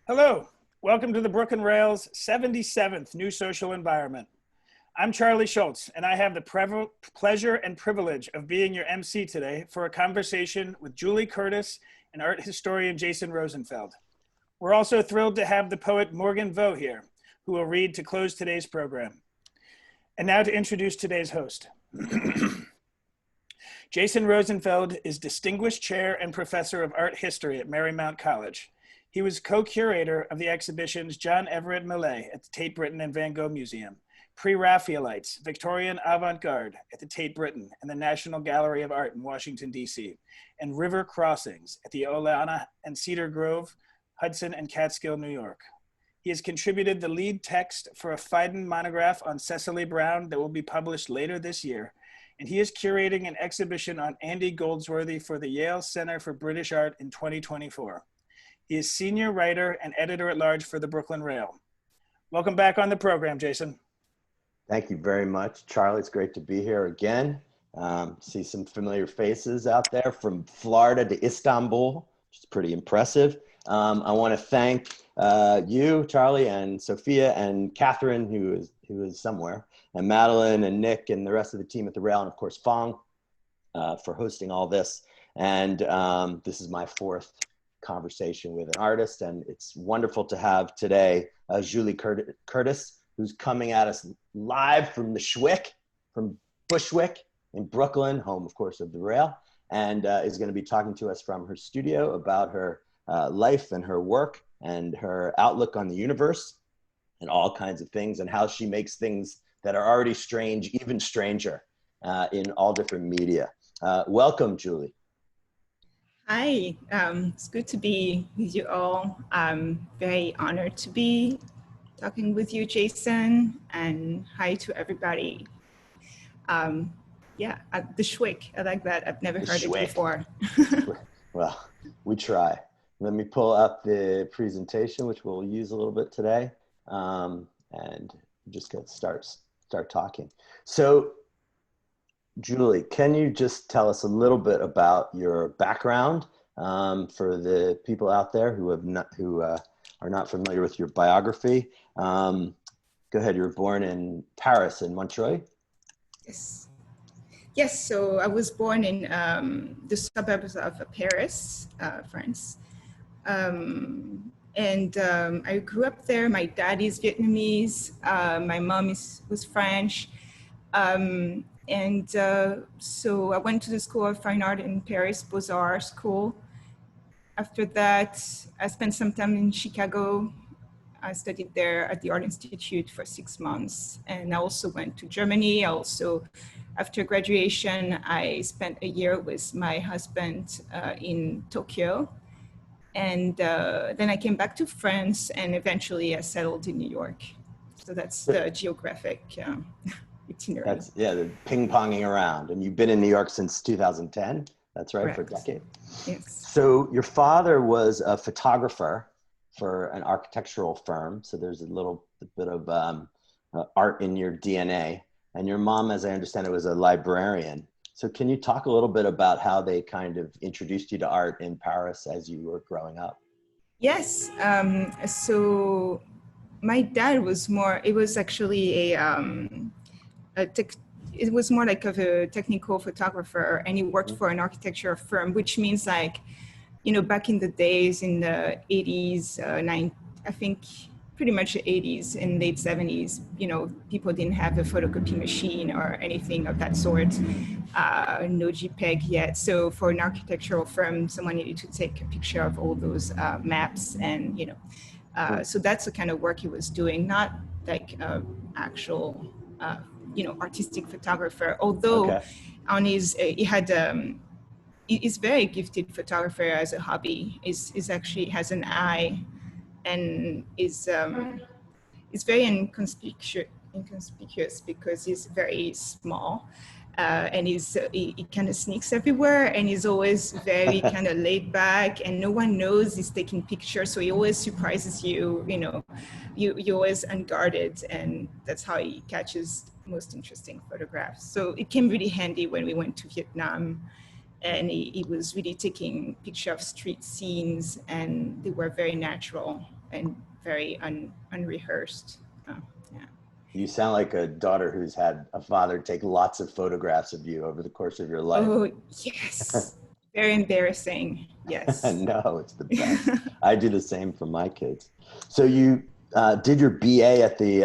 Hello, welcome to the Brooklyn Rail's 77th New Social Environment. I'm Charlie Schultz, and I have the pleasure and privilege of being your MC today for a conversation with Julie Curtis and art historian Jason Rosenfeld. We're also thrilled to have the poet Morgan Vo here, who will read to close today's program. And now to introduce today's host. Jason Rosenfeld is Distinguished Chair and Professor of Art History at Marymount College. He was co-curator of the exhibitions John Everett Millais at the Tate Britain and Van Gogh Museum, Pre-Raphaelites, Victorian Avant-Garde at the Tate Britain and the National Gallery of Art in Washington, D.C., and River Crossings at the Ohlona and Cedar Grove, Hudson and Catskill, New York. He has contributed the lead text for a Phaidon monograph on Cecily Brown that will be published later this year, and he is curating an exhibition on Andy Goldsworthy for the Yale Center for British Art in 2024. He is senior writer and editor-at-large for the Brooklyn Rail. Welcome back on the program, Jason. Thank you very much, Charlie. It's great to be here again. See some familiar faces out there from Florida to Istanbul, which is pretty impressive. I want to thank you, Charlie, and Sophia, and Catherine, who is somewhere, and Madeline, and Nick, and the rest of the team at the Rail, and of course, Fong, for hosting all this. And this is my fourth conversation with an artist, and it's wonderful to have today Julie Curtis, who's coming at us live from the Schwick, from Bushwick in Brooklyn, home, of course, of the Rail, and is going to be talking to us from her studio about her life and her work and her outlook on the universe and all kinds of things, and how she makes things that are already strange even stranger in all different media. Welcome, Julie. Hi, it's good to be with you all. I'm very honored to be talking with you, Jason, and hi to everybody. Yeah, the Schwick, I like that. I've never heard it before. Well, we try. Let me pull up the presentation, which we'll use a little bit today, and just get start talking. So, Julie, can you just tell us a little bit about your background for the people out there who are not familiar with your biography? Go ahead. You were born in Paris, in Montreuil. Yes. Yes. So I was born in the suburbs of Paris, France. I grew up there. My dad is Vietnamese. My mom was French. So I went to the School of Fine Art in Paris, Beaux-Arts School. After that, I spent some time in Chicago. I studied there at the Art Institute for 6 months. And I also went to Germany. After graduation, I spent a year with my husband in Tokyo. And then I came back to France, and eventually I settled in New York. So that's the geographic itinerary. The ping-ponging around. And you've been in New York since 2010. That's right. Correct. For a decade. Yes. So your father was a photographer for an architectural firm. So there's a little bit of art in your DNA. And your mom, as I understand it, was a librarian. So can you talk a little bit about how they kind of introduced you to art in Paris as you were growing up? Yes. So my dad was it was actually it was more like of a technical photographer, and he worked for an architecture firm, which means like, back in the days in the 80s, I think pretty much the 80s and late 70s, people didn't have a photocopy machine or anything of that sort, no JPEG yet. So for an architectural firm, someone needed to take a picture of all those maps, and, so that's the kind of work he was doing, not like actual, artistic photographer, although on his, he's very gifted photographer as a hobby. Is actually has an eye, and is very inconspicuous because he's very small, and he kind of sneaks everywhere, and he's always very kind of laid back, and no one knows he's taking pictures, so he always surprises you. You're always unguarded, and that's how he catches most interesting photographs. So it came really handy when we went to Vietnam, and he was really taking pictures of street scenes, and they were very natural. and very unrehearsed. Yeah. You sound like a daughter who's had a father take lots of photographs of you over the course of your life. Oh, yes. Very embarrassing. Yes. No, it's the best. I do the same for my kids. So you did your BA at the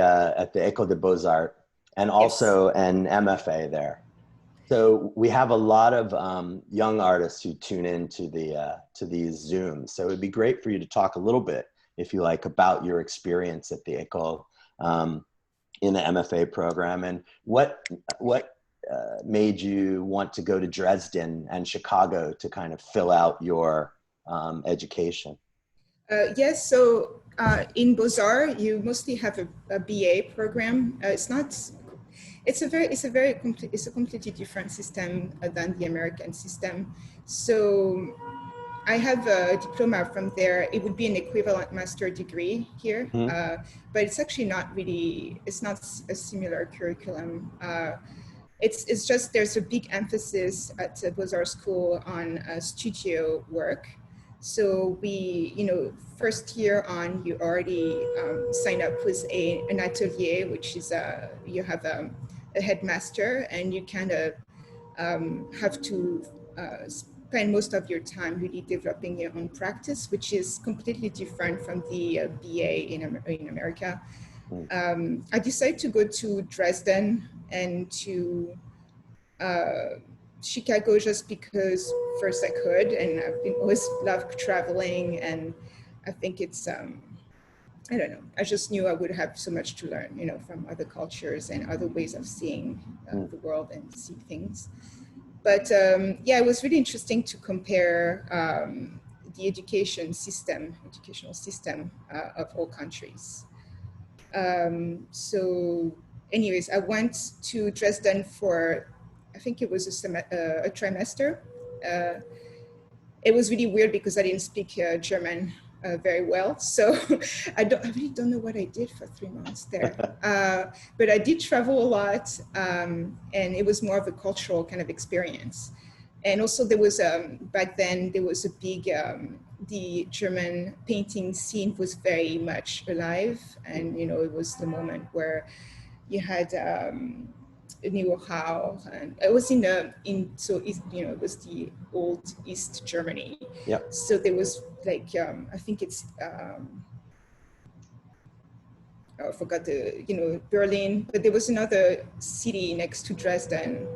École des Beaux-Arts and also an MFA there. So we have a lot of young artists who tune in to these Zooms. So it'd be great for you to talk a little bit, if you like, about your experience at the École in the MFA program, and what made you want to go to Dresden and Chicago to kind of fill out your education? Yes, so in Beaux-Arts, you mostly have a BA program. It's a completely different system than the American system. So I have a diploma from there. It would be an equivalent master degree here, but it's actually not really, it's not a similar curriculum. It's just, there's a big emphasis at the Beaux-Arts School on studio work. So we, first year on, you already sign up with an atelier, which is you have a headmaster, and you kind of have to spend most of your time really developing your own practice, which is completely different from the BA in America. I decided to go to Dresden and to Chicago just because first I could, and I've been always loved traveling, and I think it's I don't know, I just knew I would have so much to learn, from other cultures and other ways of seeing the world and see things. But yeah, it was really interesting to compare the educational system of all countries. So anyways, I went to Dresden for, I think it was a trimester. It was really weird because I didn't speak German very well. So I really don't know what I did for 3 months there. But I did travel a lot, and it was more of a cultural kind of experience. And also there was, back then, there was a big, the German painting scene was very much alive. And, it was the moment where you had How, and it was it was the old East Germany. Yep. So there was like, I think it's, I forgot Berlin, but there was another city next to Dresden,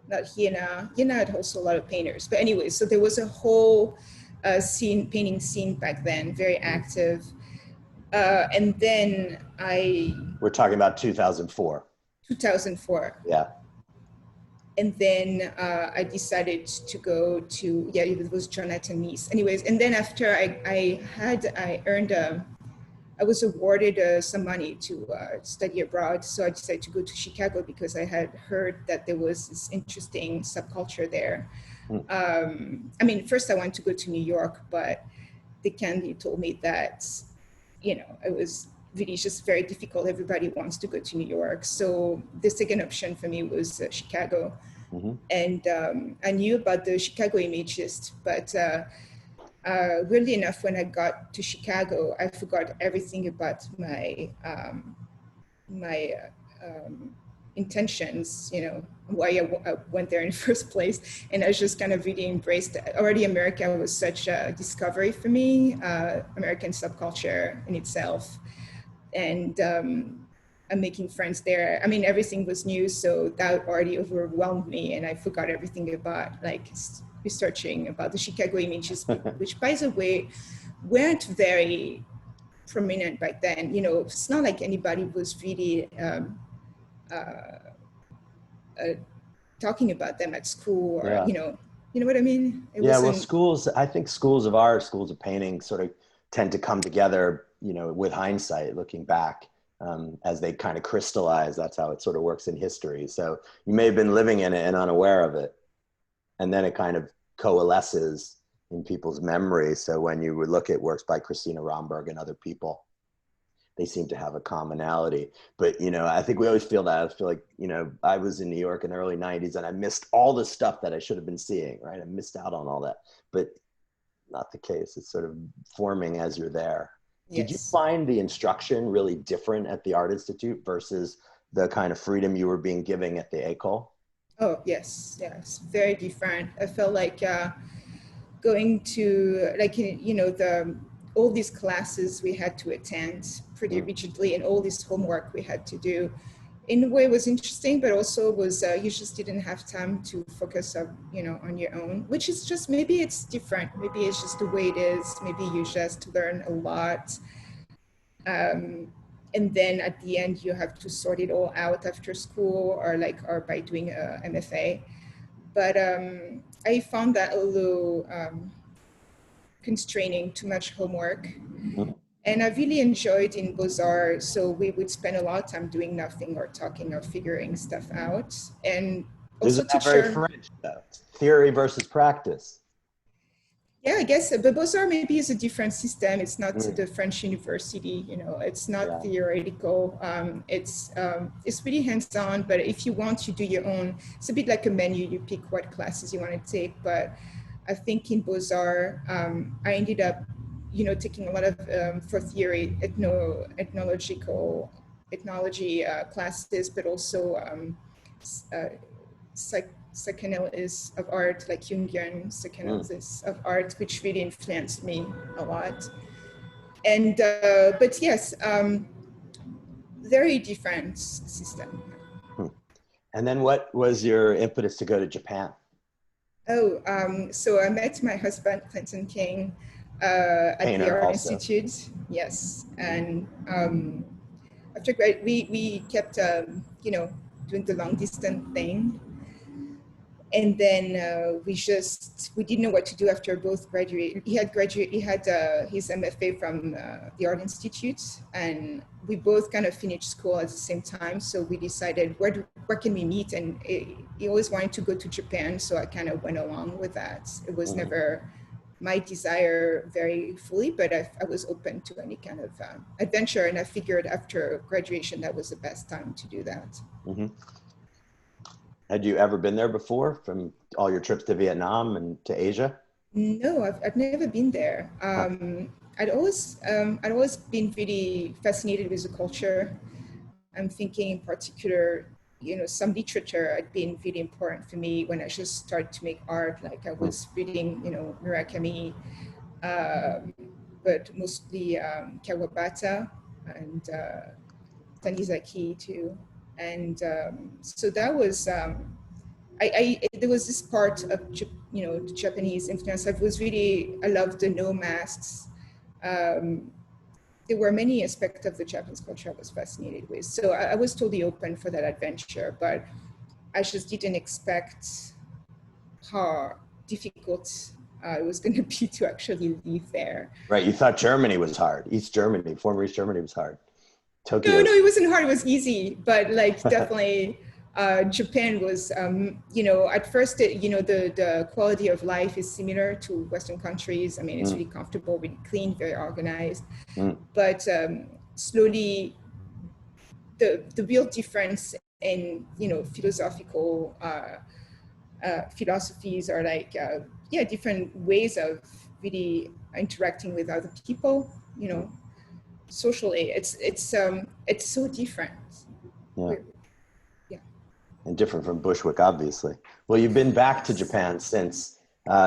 not Jena. Jena had also a lot of painters, but anyway, so there was a whole painting scene back then, very active. And then We're talking about 2004. 2004. Yeah. And then I decided to go to, it was Jonathan Mies. Anyways, and then after I was awarded some money to study abroad. So I decided to go to Chicago because I had heard that there was this interesting subculture there. I mean, first I wanted to go to New York, but the candidate told me that, it was really just very difficult. Everybody wants to go to New York. So the second option for me was Chicago. And I knew about the Chicago Imagist, but weirdly enough, when I got to Chicago, I forgot everything about my intentions, why I went there in the first place. And I just kind of really embraced it. Already America was such a discovery for me, American subculture in itself. And I'm making friends there. I mean, everything was new, so that already overwhelmed me, and I forgot everything about researching about the Chicago Images, which, by the way, weren't very prominent back then. It's not like anybody was really talking about them at school, or you know what I mean? Well, schools. I think schools of painting sort of tend to come together, with hindsight, looking back. As they kind of crystallize. That's how it sort of works in history. So you may have been living in it and unaware of it. And then it kind of coalesces in people's memory. So when you would look at works by Christina Romberg and other people, they seem to have a commonality. But, I think we always feel that. I feel like, I was in New York in the early 90s and I missed all the stuff that I should have been seeing, right? I missed out on all that, but not the case. It's sort of forming as you're there. Did you Yes. find the instruction really different at the Art Institute versus the kind of freedom you were being given at the École? Oh, yes. Yes. Very different. I felt like going to, like, you know, all these classes we had to attend pretty rigidly, and all this homework we had to do. In a way, it was interesting, but also was you just didn't have time to focus on, you know, on your own, which is just, maybe it's different. Maybe it's just the way it is. Maybe you just learn a lot. And then at the end, you have to sort it all out after school, or by doing a MFA. But I found that a little constraining, too much homework. And I really enjoyed in Beaux-Arts, so we would spend a lot of time doing nothing or talking or figuring stuff out. And also Isn't that very teacher, French, though? Theory versus practice. yeah, I guess, but Beaux-Arts maybe is a different system. It's not the French university, you know, it's not theoretical. It's really hands-on, but if you want, you do your own. It's a bit like a menu, you pick what classes you want to take. But I think in Beaux-Arts, I ended up, you know, taking a lot of, for theory, ethnology classes, but also psychoanalysis of art, like Jungian psychoanalysis of art, which really influenced me a lot. And, but yes, very different system. And then what was your impetus to go to Japan? Oh, so I met my husband, Clinton King, at Painter the Art also. Institute. Yes. And after we kept, you know, doing the long distance thing. And then we didn't know what to do after both graduated. He had his MFA from the Art Institute, and we both kind of finished school at the same time. So we decided, where can we meet? And he always wanted to go to Japan, so I kind of went along with that. It was never my desire very fully, but I was open to any kind of adventure, and I figured after graduation that was the best time to do that. Had you ever been there before, from all your trips to Vietnam and to Asia? No, I've never been there. I'd always been really fascinated with the culture. I'm thinking in particular, you know, some literature had been really important for me when I just started to make art. Like I was reading, you know, Murakami, but mostly Kawabata and Tanizaki too. And so that was, there was this part of, you know, the Japanese influence. I loved the no masks. There were many aspects of the Japanese culture I was fascinated with. So I was totally open for that adventure, but I just didn't expect how difficult it was going to be to actually live there. Right, you thought Germany was hard. East Germany, former East Germany was hard. Tokyo. No, it wasn't hard. It was easy, but like definitely Japan was, you know, at first, you know, the quality of life is similar to Western countries. I mean, it's really comfortable, really clean, very organized. But slowly, the real difference in, you know, philosophical philosophies are like, different ways of really interacting with other people, you know, socially. It's so different. And different from Bushwick, obviously. Well, you've been back to Japan since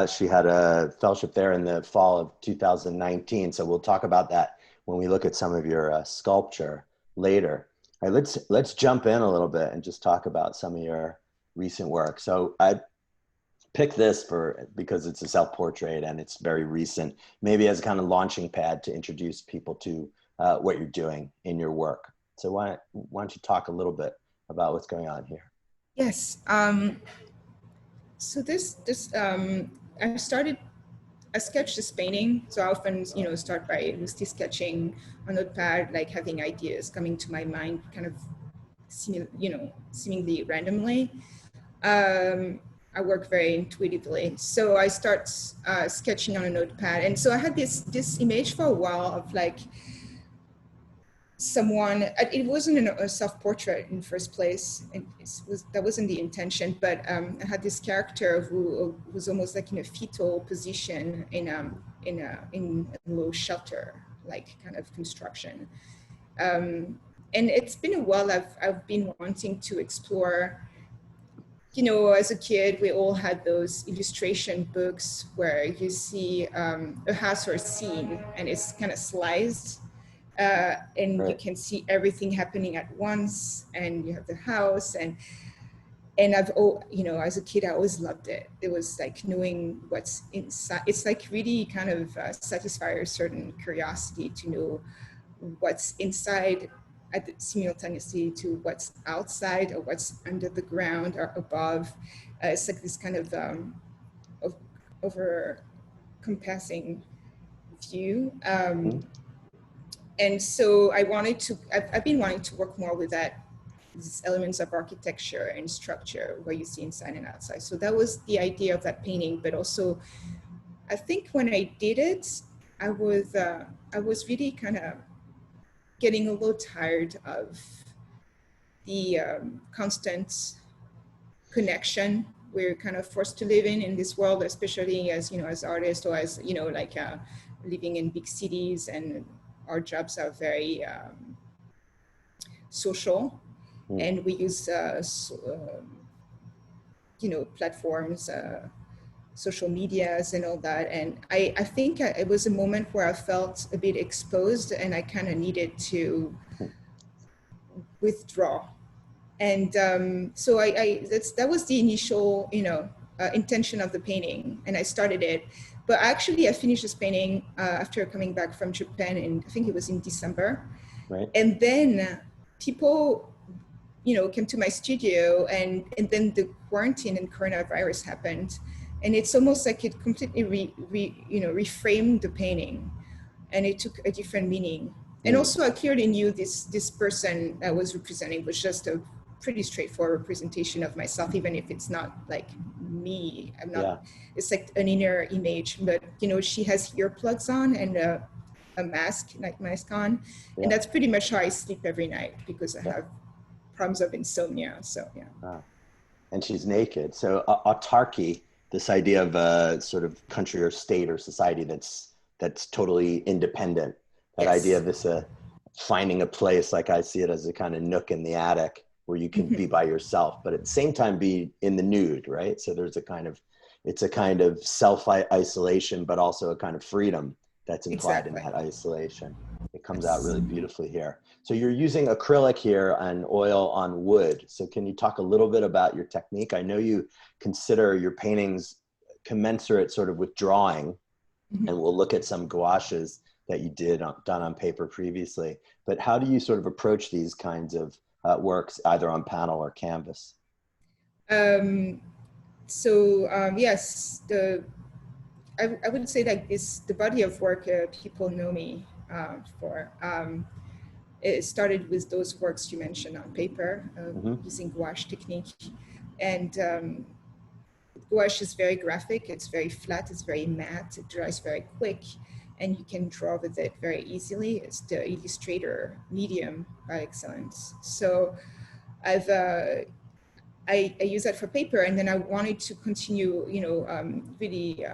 she had a fellowship there in the fall of 2019. So we'll talk about that when we look at some of your sculpture later. All right, let's jump in a little bit and just talk about some of your recent work. So I picked this because it's a self-portrait and it's very recent, maybe as a kind of launching pad to introduce people to what you're doing in your work. So why don't you talk a little bit about what's going on here? Yes. So I sketched this painting. So I often, you know, start by loosely sketching on a notepad, like having ideas coming to my mind, kind of, seemingly randomly. I work very intuitively. So I start sketching on a notepad. And so I had this image for a while of like someone, it wasn't a self-portrait in the first place. That wasn't the intention, but I had this character who was almost like in a fetal position in a little shelter. like kind of construction. And it's been a while I've been wanting to explore, you know, as a kid, we all had those illustration books where you see a house or a scene and it's kind of sliced, and you can see everything happening at once, and you have the house, and I've, you know, as a kid, I always loved it. It was like knowing what's inside. It's like really kind of satisfy a certain curiosity to know what's inside simultaneously to what's outside or what's under the ground or above. It's like this kind of over compassing view. And so I wanted to, I've been wanting to work more with that, these elements of architecture and structure where you see inside and outside. So that was the idea of that painting, but also I think when I did it, I was really kind of getting a little tired of the constant connection we're kind of forced to live in this world, especially as, you know, as artists or as, you know, like living in big cities, and our jobs are very social, and we use, you know, platforms, social medias and all that. And I think it was a moment where I felt a bit exposed and I kind of needed to withdraw. And so that was the initial, you know, intention of the painting, and I started it. But actually I finished this painting after coming back from Japan, and I think it was in December. Right. And then people, you know, came to my studio, and then the quarantine and coronavirus happened. And it's almost like it completely reframed the painting, and it took a different meaning. And also I clearly knew this person I was representing was just a pretty straightforward representation of myself, even if it's not like me. I'm not, it's like an inner image, but you know, she has earplugs on and a mask on. And that's pretty much how I sleep every night, because I have problems of insomnia. So and she's naked. So autarky, this idea of a sort of country or state or society that's totally independent. That idea of this finding a place, like I see it, as a kind of nook in the attic where you can be by yourself, but at the same time be in the nude, right? So there's it's a kind of self-isolation, but also a kind of freedom that's implied in that isolation. It comes out really beautifully here. So you're using acrylic here and oil on wood. So can you talk a little bit about your technique? I know you consider your paintings commensurate sort of with drawing, and we'll look at some gouaches that you done on paper previously. But how do you sort of approach these kinds of works, either on panel or canvas? Yes, I would say like the body of work people know me for. It started with those works you mentioned on paper, using gouache technique. And gouache is very graphic, it's very flat, it's very matte, it dries very quick, and you can draw with it very easily. It's the illustrator medium by excellence. So I use that for paper, and then I wanted to continue, you know, really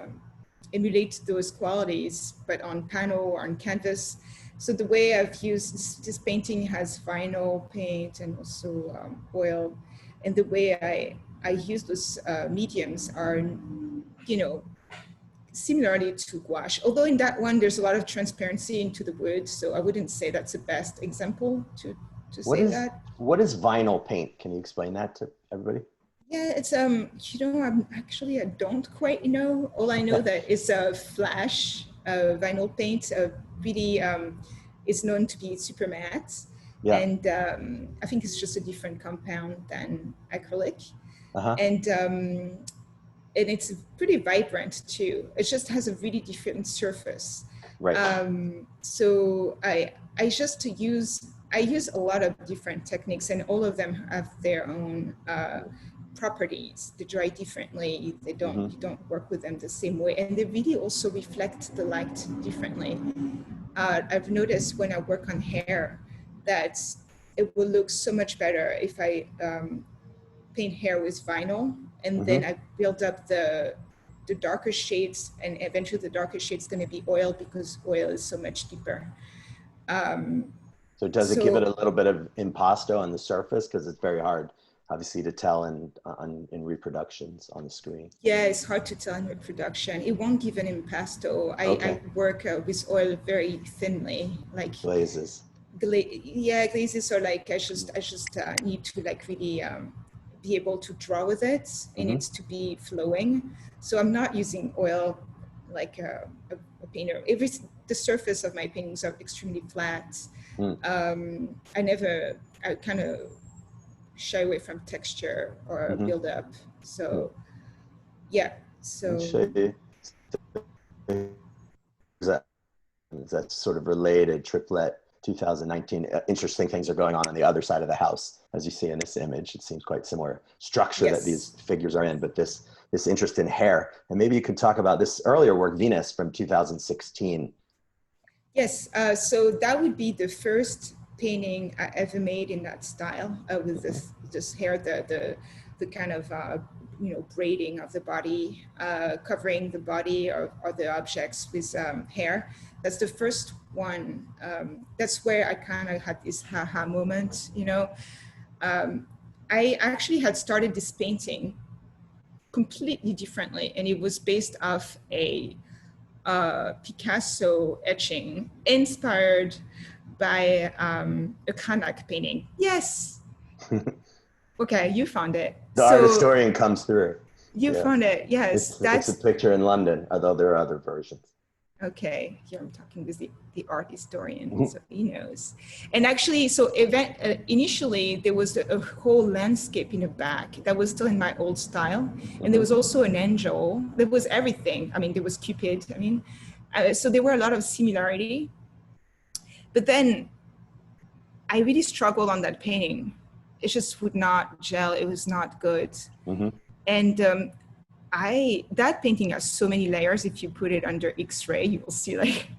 emulate those qualities, but on panel or on canvas. So the way I've used this painting has vinyl paint and also oil, and the way I use those mediums are, you know, similarly to gouache. Although in that one, there's a lot of transparency into the wood, so I wouldn't say that's the best example to say that. What is vinyl paint? Can you explain that to everybody? Yeah, it's you know, I don't quite know. All I know that it's a flash vinyl paint. Really, is known to be super matte, and I think it's just a different compound than acrylic, and it's pretty vibrant too. It just has a really different surface. Right. So I use a lot of different techniques, and all of them have their own properties. They dry differently. They don't, you don't work with them the same way, and they really also reflect the light differently. I've noticed when I work on hair that it will look so much better if I paint hair with vinyl, and then I build up the the darker shades, and eventually the darker shades going to be oil because oil is so much deeper. So does it give it a little bit of impasto on the surface? Because it's very hard, obviously, to tell in reproductions on the screen. Yeah, it's hard to tell in reproduction. It won't give an impasto. Okay. I work with oil very thinly, like Glazes. Glazes are like I just need to like really be able to draw with it. It needs to be flowing. So I'm not using oil like a painter. The surface of my paintings are extremely flat. I kind of shy away from texture or build up. So yeah. So that's sort of related. Triplette 2019. Interesting things are going on the other side of the house, as you see in this image. It seems quite similar structure that these figures are in, but this interest in hair. And maybe you could talk about this earlier work, Venus, from 2016. Yes, so that would be the first painting I ever made in that style with this hair, the kind of braiding of the body, covering the body or the objects with hair. That's the first one. That's where I kind of had this ha-ha moment, I actually had started this painting completely differently, and it was based off a Picasso etching inspired by a Kanak painting. Yes. Okay, you found it. The art historian comes through. You found it, yes. It's a picture in London, although there are other versions. Okay, here I'm talking with the art historian, so he knows. And actually, so initially there was a whole landscape in the back that was still in my old style. And there was also an angel. There was everything. I mean, there was Cupid. I mean, so there were a lot of similarity. But then I really struggled on that painting. It just would not gel. It was not good. And that painting has so many layers. If you put it under X-ray, you will see like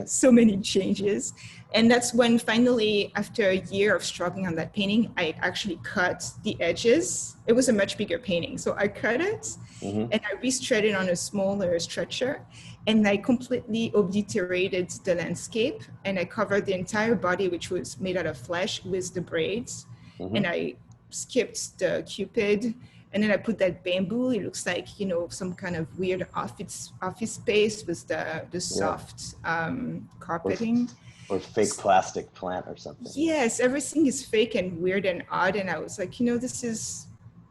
so many changes. And that's when finally, after a year of struggling on that painting, I actually cut the edges. It was a much bigger painting. So I cut it and I restretched it on a smaller stretcher, and I completely obliterated the landscape, and I covered the entire body, which was made out of flesh, with the braids. And I skipped the Cupid. And then I put that bamboo. It looks like, some kind of weird office space with the soft carpeting. Or fake plastic plant or something. Yes, everything is fake and weird and odd. And I was like, this is,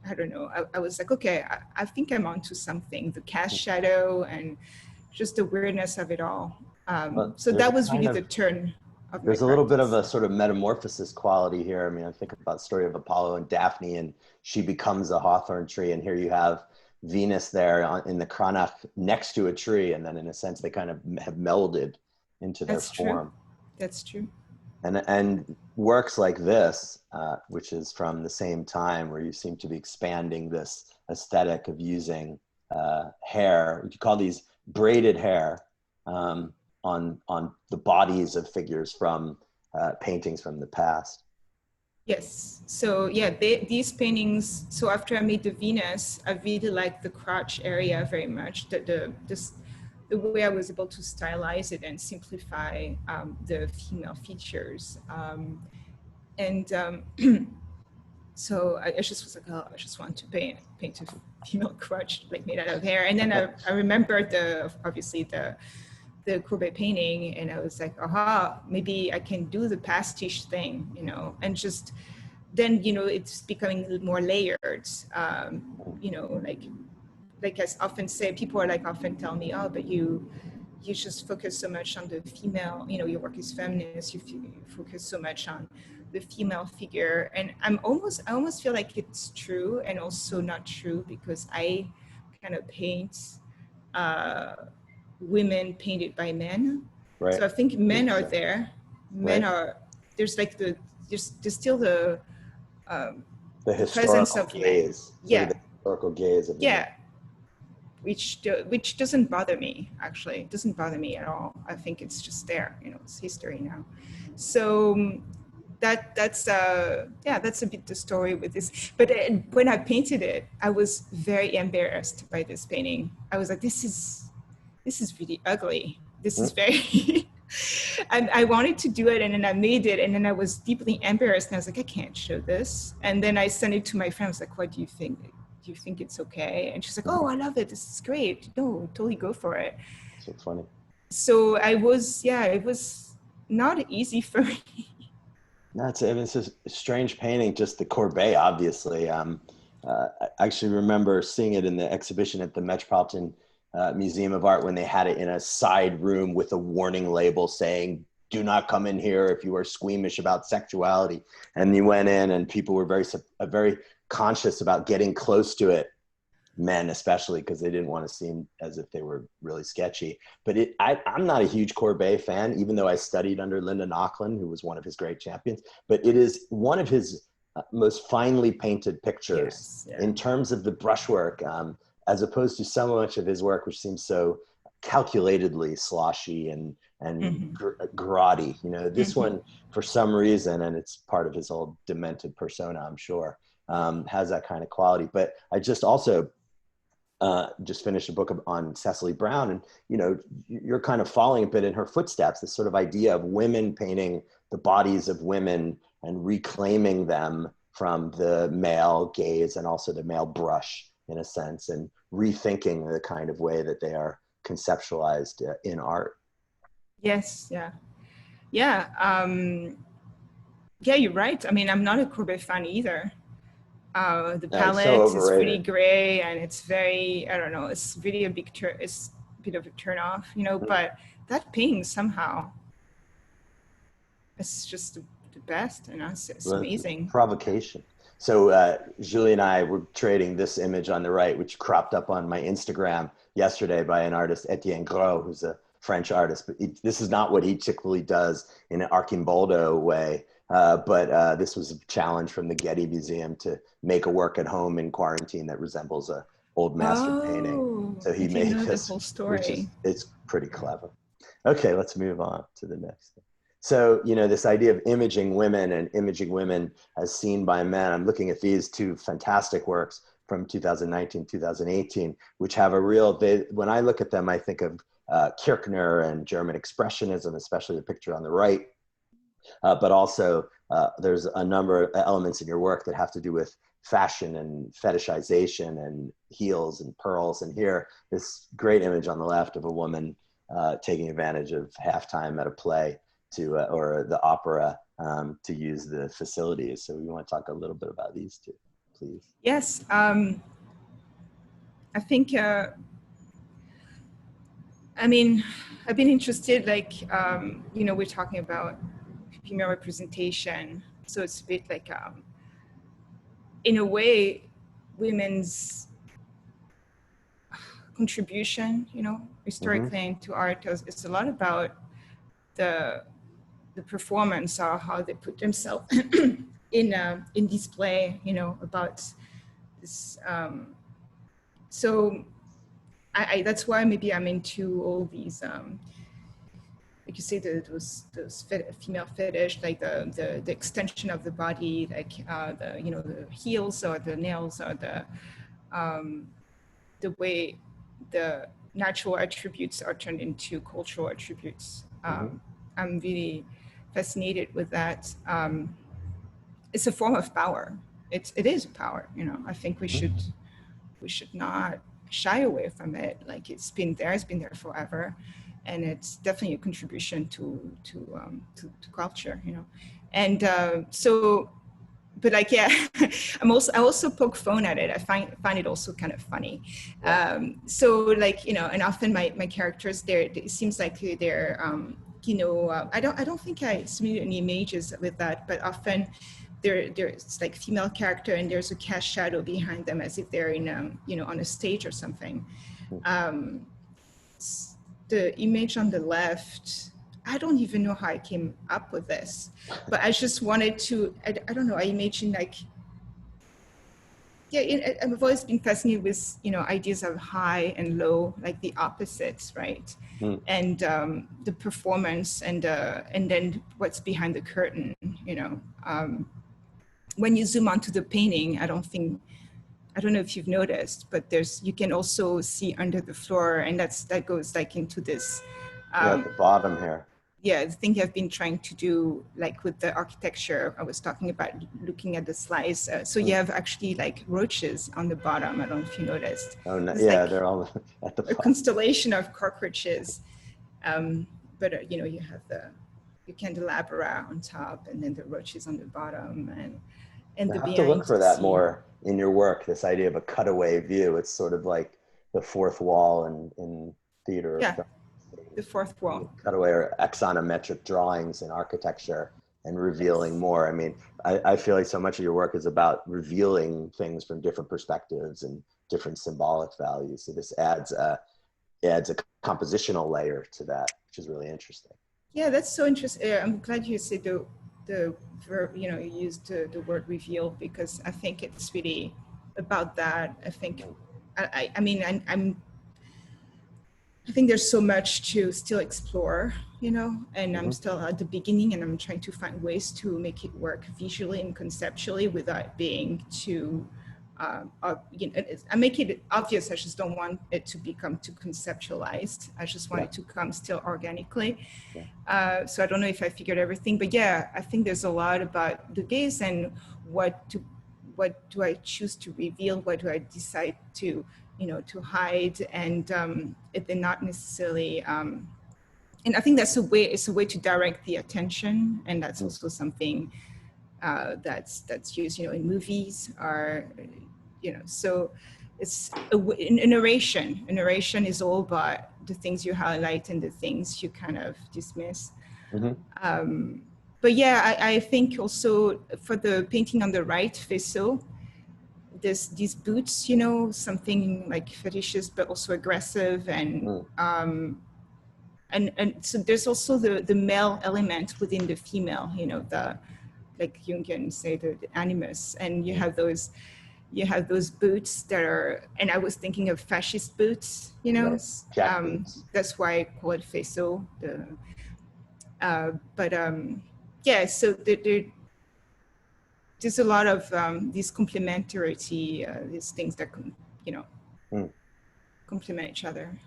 I don't know. I was like, okay, I think I'm onto something. The cast shadow and just the weirdness of it all. So that was really the turn. There's a little bit of a sort of metamorphosis quality here. I mean, I think about the story of Apollo and Daphne, and she becomes a hawthorn tree. And here you have Venus there in the Cranach next to a tree. And then in a sense, they kind of have melded into their form. That's true. And works like this, which is from the same time, where you seem to be expanding this aesthetic of using hair. You could call these braided hair. On the bodies of figures from paintings from the past. Yes. So yeah, these paintings. So after I made the Venus, I really liked the crotch area very much. The way I was able to stylize it and simplify the female features. So I just was like, oh, I just want to paint a female crotch like made out of hair. And then I remembered obviously the Courbet painting, and I was like, aha, maybe I can do the pastiche thing, and just then, it's becoming a little more layered, like I often say, people are like often tell me, oh, but you just focus so much on the female, your work is feminist, you focus so much on the female figure. And I almost feel like it's true and also not true, because I kind of paint, women painted by men. Right. So I think men are there. Men are, there's like there's still the presence of gaze. Yeah. The historical gaze of yeah. Which doesn't bother me, actually. It doesn't bother me at all. I think it's just there, it's history now. So that's a bit the story with this. But when I painted it, I was very embarrassed by this painting. I was like, this is really ugly. This is very and I wanted to do it, and then I made it, and then I was deeply embarrassed, and I was like, I can't show this. And then I sent it to my friend. I was like, what do you think? Do you think it's okay? And she's like, oh, I love it. This is great. No, totally go for it. So funny. So it was not easy for me. No, it's a strange painting, just the Courbet, obviously. I actually remember seeing it in the exhibition at the Metropolitan Museum of Art when they had it in a side room with a warning label saying, do not come in here if you are squeamish about sexuality. And you went in and people were very conscious about getting close to it, men especially, because they didn't want to seem as if they were really sketchy. But I'm not a huge Courbet fan, even though I studied under Linda Nochlin, who was one of his great champions. But it is one of his most finely painted pictures in terms of the brushwork, as opposed to so much of his work, which seems so calculatedly sloshy and grotty. You know, this one, for some reason, and it's part of his whole demented persona, I'm sure, has that kind of quality. But I just also just finished a book on Cecily Brown, and you know, you're kind of following a bit in her footsteps, this sort of idea of women painting the bodies of women and reclaiming them from the male gaze and also the male brush, in a sense, and rethinking the kind of way that they are conceptualized in art. Yes, yeah, you're right. I mean, I'm not a Courbet fan either. The palette is really gray, and it's very, I don't know, it's really it's a bit of a turn off, you know, but that painting somehow, it's just the best, and it's amazing. Provocation. So Julie and I were trading this image on the right, which cropped up on my Instagram yesterday by an artist, Etienne Gros, who's a French artist. But this is not what he typically does in an Archimboldo way. But this was a challenge from the Getty Museum to make a work at home in quarantine that resembles a old master painting. So he made this, the whole story. It's pretty clever. Okay, let's move on to the next thing. So, you know, this idea of imaging women and imaging women as seen by men. I'm looking at these two fantastic works from 2019, 2018, which have a real, when I look at them, I think of Kirchner and German Expressionism, especially the picture on the right. But also there's a number of elements in your work that have to do with fashion and fetishization and heels and pearls. And here, this great image on the left of a woman taking advantage of halftime at a play or the opera to use the facilities. So we want to talk a little bit about these two, please. Yes, I think, I mean, I've been interested, like, you know, we're talking about female representation. So it's a bit like, in a way, women's contribution, you know, historically into art, it's a lot about the performance or how they put themselves in display, you know, about this. So I that's why maybe I'm into all these, like you say, those female fetish, like the extension of the body, like the, you know, the heels or the nails or the way the natural attributes are turned into cultural attributes. I'm really fascinated with that. It's a form of power. It is a power, you know. I think we should not shy away from it. Like, it's been there forever, and it's definitely a contribution to culture, you know. And so, but like, yeah, I also poke fun at it. I find it also kind of funny. So like, you know, and often my characters, it seems like they're you know, I don't think I submitted any images with that, but often there's like female character and there's a cast shadow behind them as if they're in you know, on a stage or something. The image on the left, I don't even know how I came up with this, but I just wanted to, I don't know, I imagine like Yeah, I've always been fascinated with, ideas of high and low, like the opposites, right? Mm. And the performance and then what's behind the curtain, when you zoom onto the painting, I don't know if you've noticed, but you can also see under the floor, and that goes like into this. Yeah, at the bottom here. Yeah, the thing I've been trying to do, like with the architecture, I was talking about looking at the slides. So you have actually like roaches on the bottom. I don't know if you noticed. Oh, no, It's yeah, like they're all at the a bottom. constellation of cockroaches. But you have the candelabra on top, and then the roaches on the bottom, and I the have to look behind for the that scene. more in your work, this idea of a cutaway view. It's sort of like the fourth wall in theater or Yeah, film. the fourth wall. Cutaway or axonometric drawings in architecture and revealing more. I mean, I feel like so much of your work is about revealing things from different perspectives and different symbolic values. So this adds a compositional layer to that, which is really interesting. Yeah, that's so interesting. I'm glad you said the verb, you used the word reveal, because I think it's really about that. I think, I mean, I think there's so much to still explore, and I'm still at the beginning, and I'm trying to find ways to make it work visually and conceptually without being too, I make it obvious. I just don't want it to become too conceptualized. I just want it to come still organically. So I don't know if I figured everything, but yeah, I think there's a lot about the gaze and what do I choose to reveal? What do I decide to hide? And they're not necessarily, and I think it's a way to direct the attention. And that's also something that's used, in movies or, so it's a narration. A narration is all about the things you highlight and the things you kind of dismiss. But yeah, I think also for the painting on the right, faisceau, there's these boots, something like fetishes, but also aggressive, and so there's also the male element within the female, the, like Jungian say, the animus, and you have those boots that are, and I was thinking of fascist boots, Jack boots. that's why I call it faisceau. But yeah, so there's a lot of these complementarity, these things that complement each other.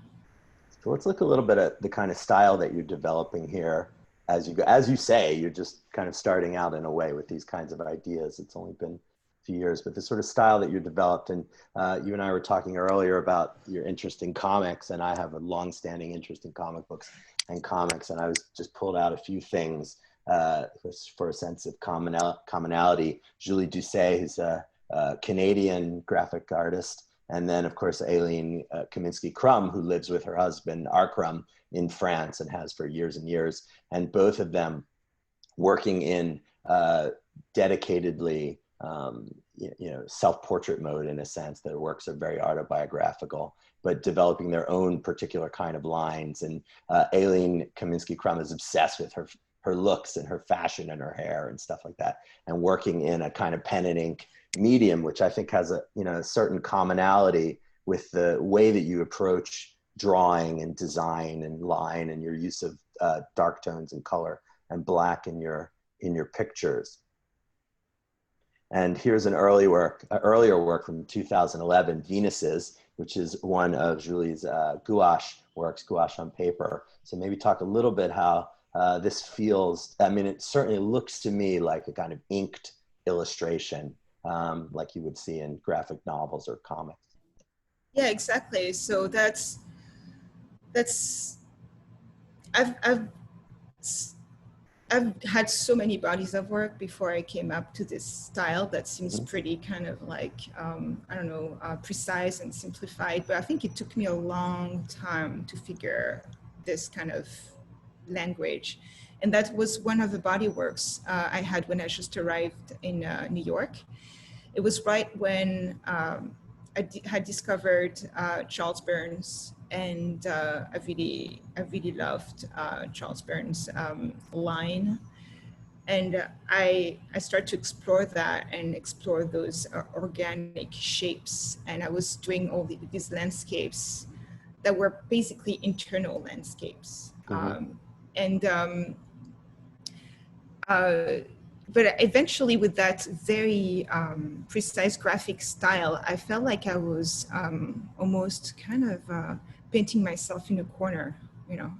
So let's look a little bit at the kind of style that you're developing here. As you say, you're just kind of starting out in a way with these kinds of ideas. It's only been a few years, but the sort of style that you developed, and you and I were talking earlier about your interest in comics, and I have a long-standing interest in comic books and comics, and I was just pulled out a few things for a sense of commonality. Julie Doucet, who's a Canadian graphic artist, and then, of course, Aileen Kaminsky-Crumb, who lives with her husband, Arkram, in France and has for years and years. And both of them working in dedicatedly, self-portrait mode, in a sense. Their works are very autobiographical, but developing their own particular kind of lines. And Aileen Kaminsky-Crumb is obsessed with her looks and her fashion and her hair and stuff like that, and working in a kind of pen and ink medium, which I think has a certain commonality with the way that you approach drawing and design and line, and your use of dark tones and color and black in your pictures. And here's an earlier work from 2011, Venuses, which is one of Julie's gouache works, gouache on paper. So maybe talk a little bit how this feels. I mean, it certainly looks to me like a kind of inked illustration, like you would see in graphic novels or comics. Yeah, exactly. So that's I've had so many bodies of work before I came up to this style that seems pretty kind of like, I don't know, precise and simplified, but I think it took me a long time to figure this kind of language. And that was one of the body works I had when I just arrived in New York. It was right when I had discovered Charles Burns, and I really loved Charles Burns' line. And I started to explore that and explore those organic shapes. And I was doing all these landscapes that were basically internal landscapes. And but eventually with that very precise graphic style, I felt like I was almost kind of painting myself in a corner, you know.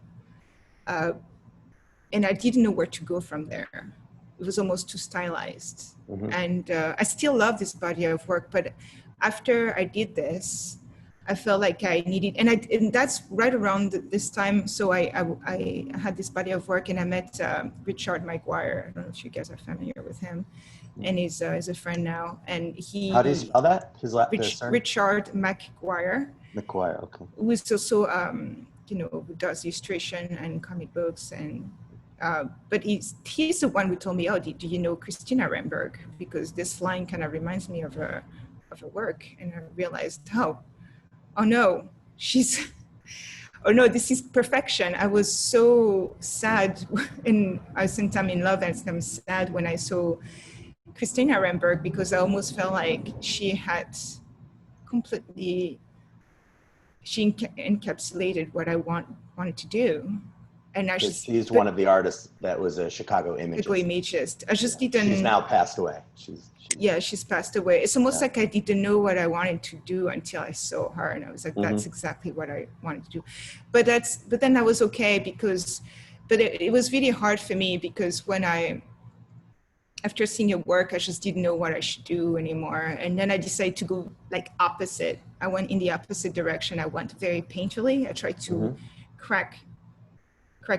And I didn't know where to go from there. It was almost too stylized. And I still love this body of work, but after I did this, I felt like I needed, and that's right around this time. So I had this body of work, and I met Richard Maguire. I don't know if you guys are familiar with him, and he's a friend now. And he, how do you spell that? His Richard Maguire. McGuire, okay. Who is also you know, who does illustration and comic books, and but he's the one who told me, oh, do you know Christina Remberg? Because this line kind of reminds me of her work, and I realized, oh no, oh no, this is perfection. I was so sad, and I sometimes in love and sometimes sad when I saw Christina Remberg, because I almost felt like she had completely, she encapsulated what I wanted to do. And now she's one of the artists that was a Chicago Imagist. I just didn't. She's now passed away. She's passed away. It's almost like I didn't know what I wanted to do until I saw her, and I was like, that's exactly what I wanted to do. But then I was okay, because, but it was really hard for me, because when after seeing your work, I just didn't know what I should do anymore. And then I decided to go like opposite. I went in the opposite direction. I went very painterly. I tried to crack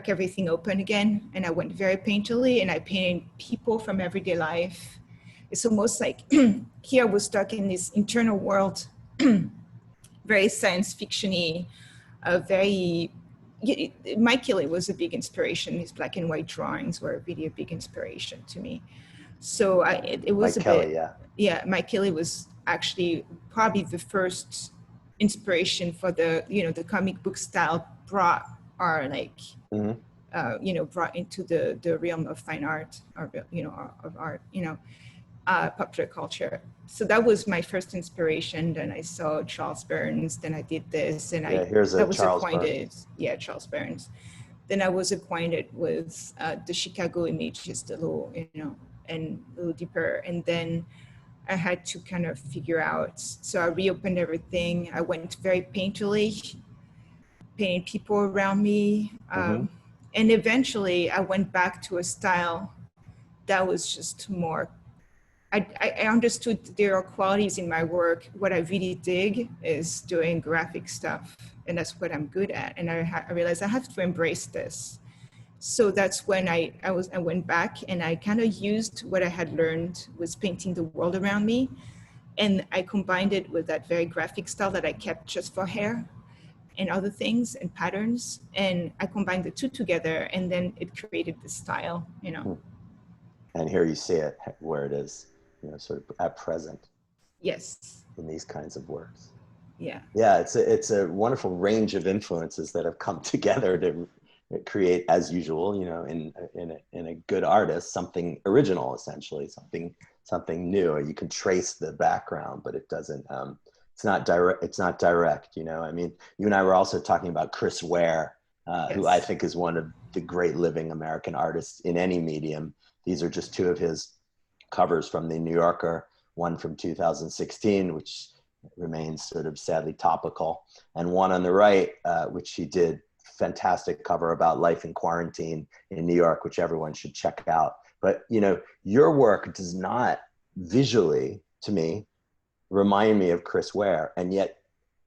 everything open again. And I went very painterly, and I painted people from everyday life. It's almost like here I was stuck in this internal world, very science fiction-y, Mike Kelly was a big inspiration. His black and white drawings were really a big inspiration to me. So it was Mike Kelly, Mike Kelly was actually probably the first inspiration for the, you know, the comic book style brought brought into the realm of fine art, or, you know, of art, you know, popular culture. So that was my first inspiration. Then I saw Charles Burns, then I did this, and Charles Burns. Then I was acquainted with the Chicago Imagist a little, you know, and a little deeper. And then I had to kind of figure out, so I reopened everything. I went very painterly, painting people around me. And eventually I went back to a style that was just more, I understood there are qualities in my work. What I really dig is doing graphic stuff, and that's what I'm good at. And I realized I have to embrace this. So that's when I went back, and I kind of used what I had learned was painting the world around me, and I combined it with that very graphic style that I kept just for hair and other things and patterns, and I combined the two together, and then it created the style, you know. And here you see it where it is, you know, sort of at present. Yes. In these kinds of works. Yeah. Yeah, it's a wonderful range of influences that have come together to create, as usual, you know, in a good artist, something original, essentially, something new. You can trace the background, but it doesn't. It's not direct. You know, I mean, you and I were also talking about Chris Ware, who I think is one of the great living American artists in any medium. These are just two of his covers from the New Yorker, one from 2016, which remains sort of sadly topical, and one on the right, which he did fantastic cover about life in quarantine in New York, which everyone should check out. But, you know, your work does not visually, to me, remind me of Chris Ware, and yet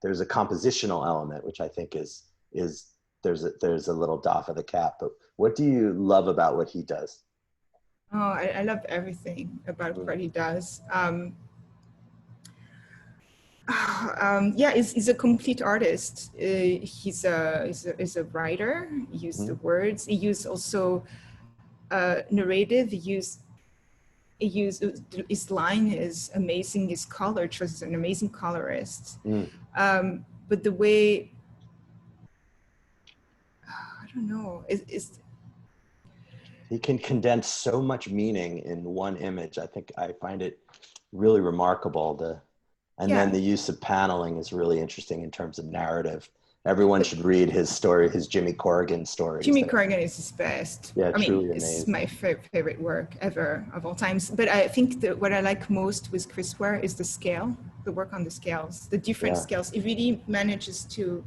there's a compositional element, which I think is there's a little doff of the cap. But what do you love about what he does? Oh, I love everything about what he does. Yeah, he's a complete artist. He's a writer. He used the words. He used also narrative. He used his line is amazing. His color choice is an amazing colorist. But the way, I don't know, He can condense so much meaning in one image. I find it really remarkable. And then the use of paneling is really interesting in terms of narrative. Everyone should read his story, his Jimmy Corrigan stories. Jimmy Corrigan is his best. Yeah, I mean, truly it's amazing. my favorite work ever of all times. But I think that what I like most with Chris Ware is the scale, the work on the scales, the different scales. It really manages to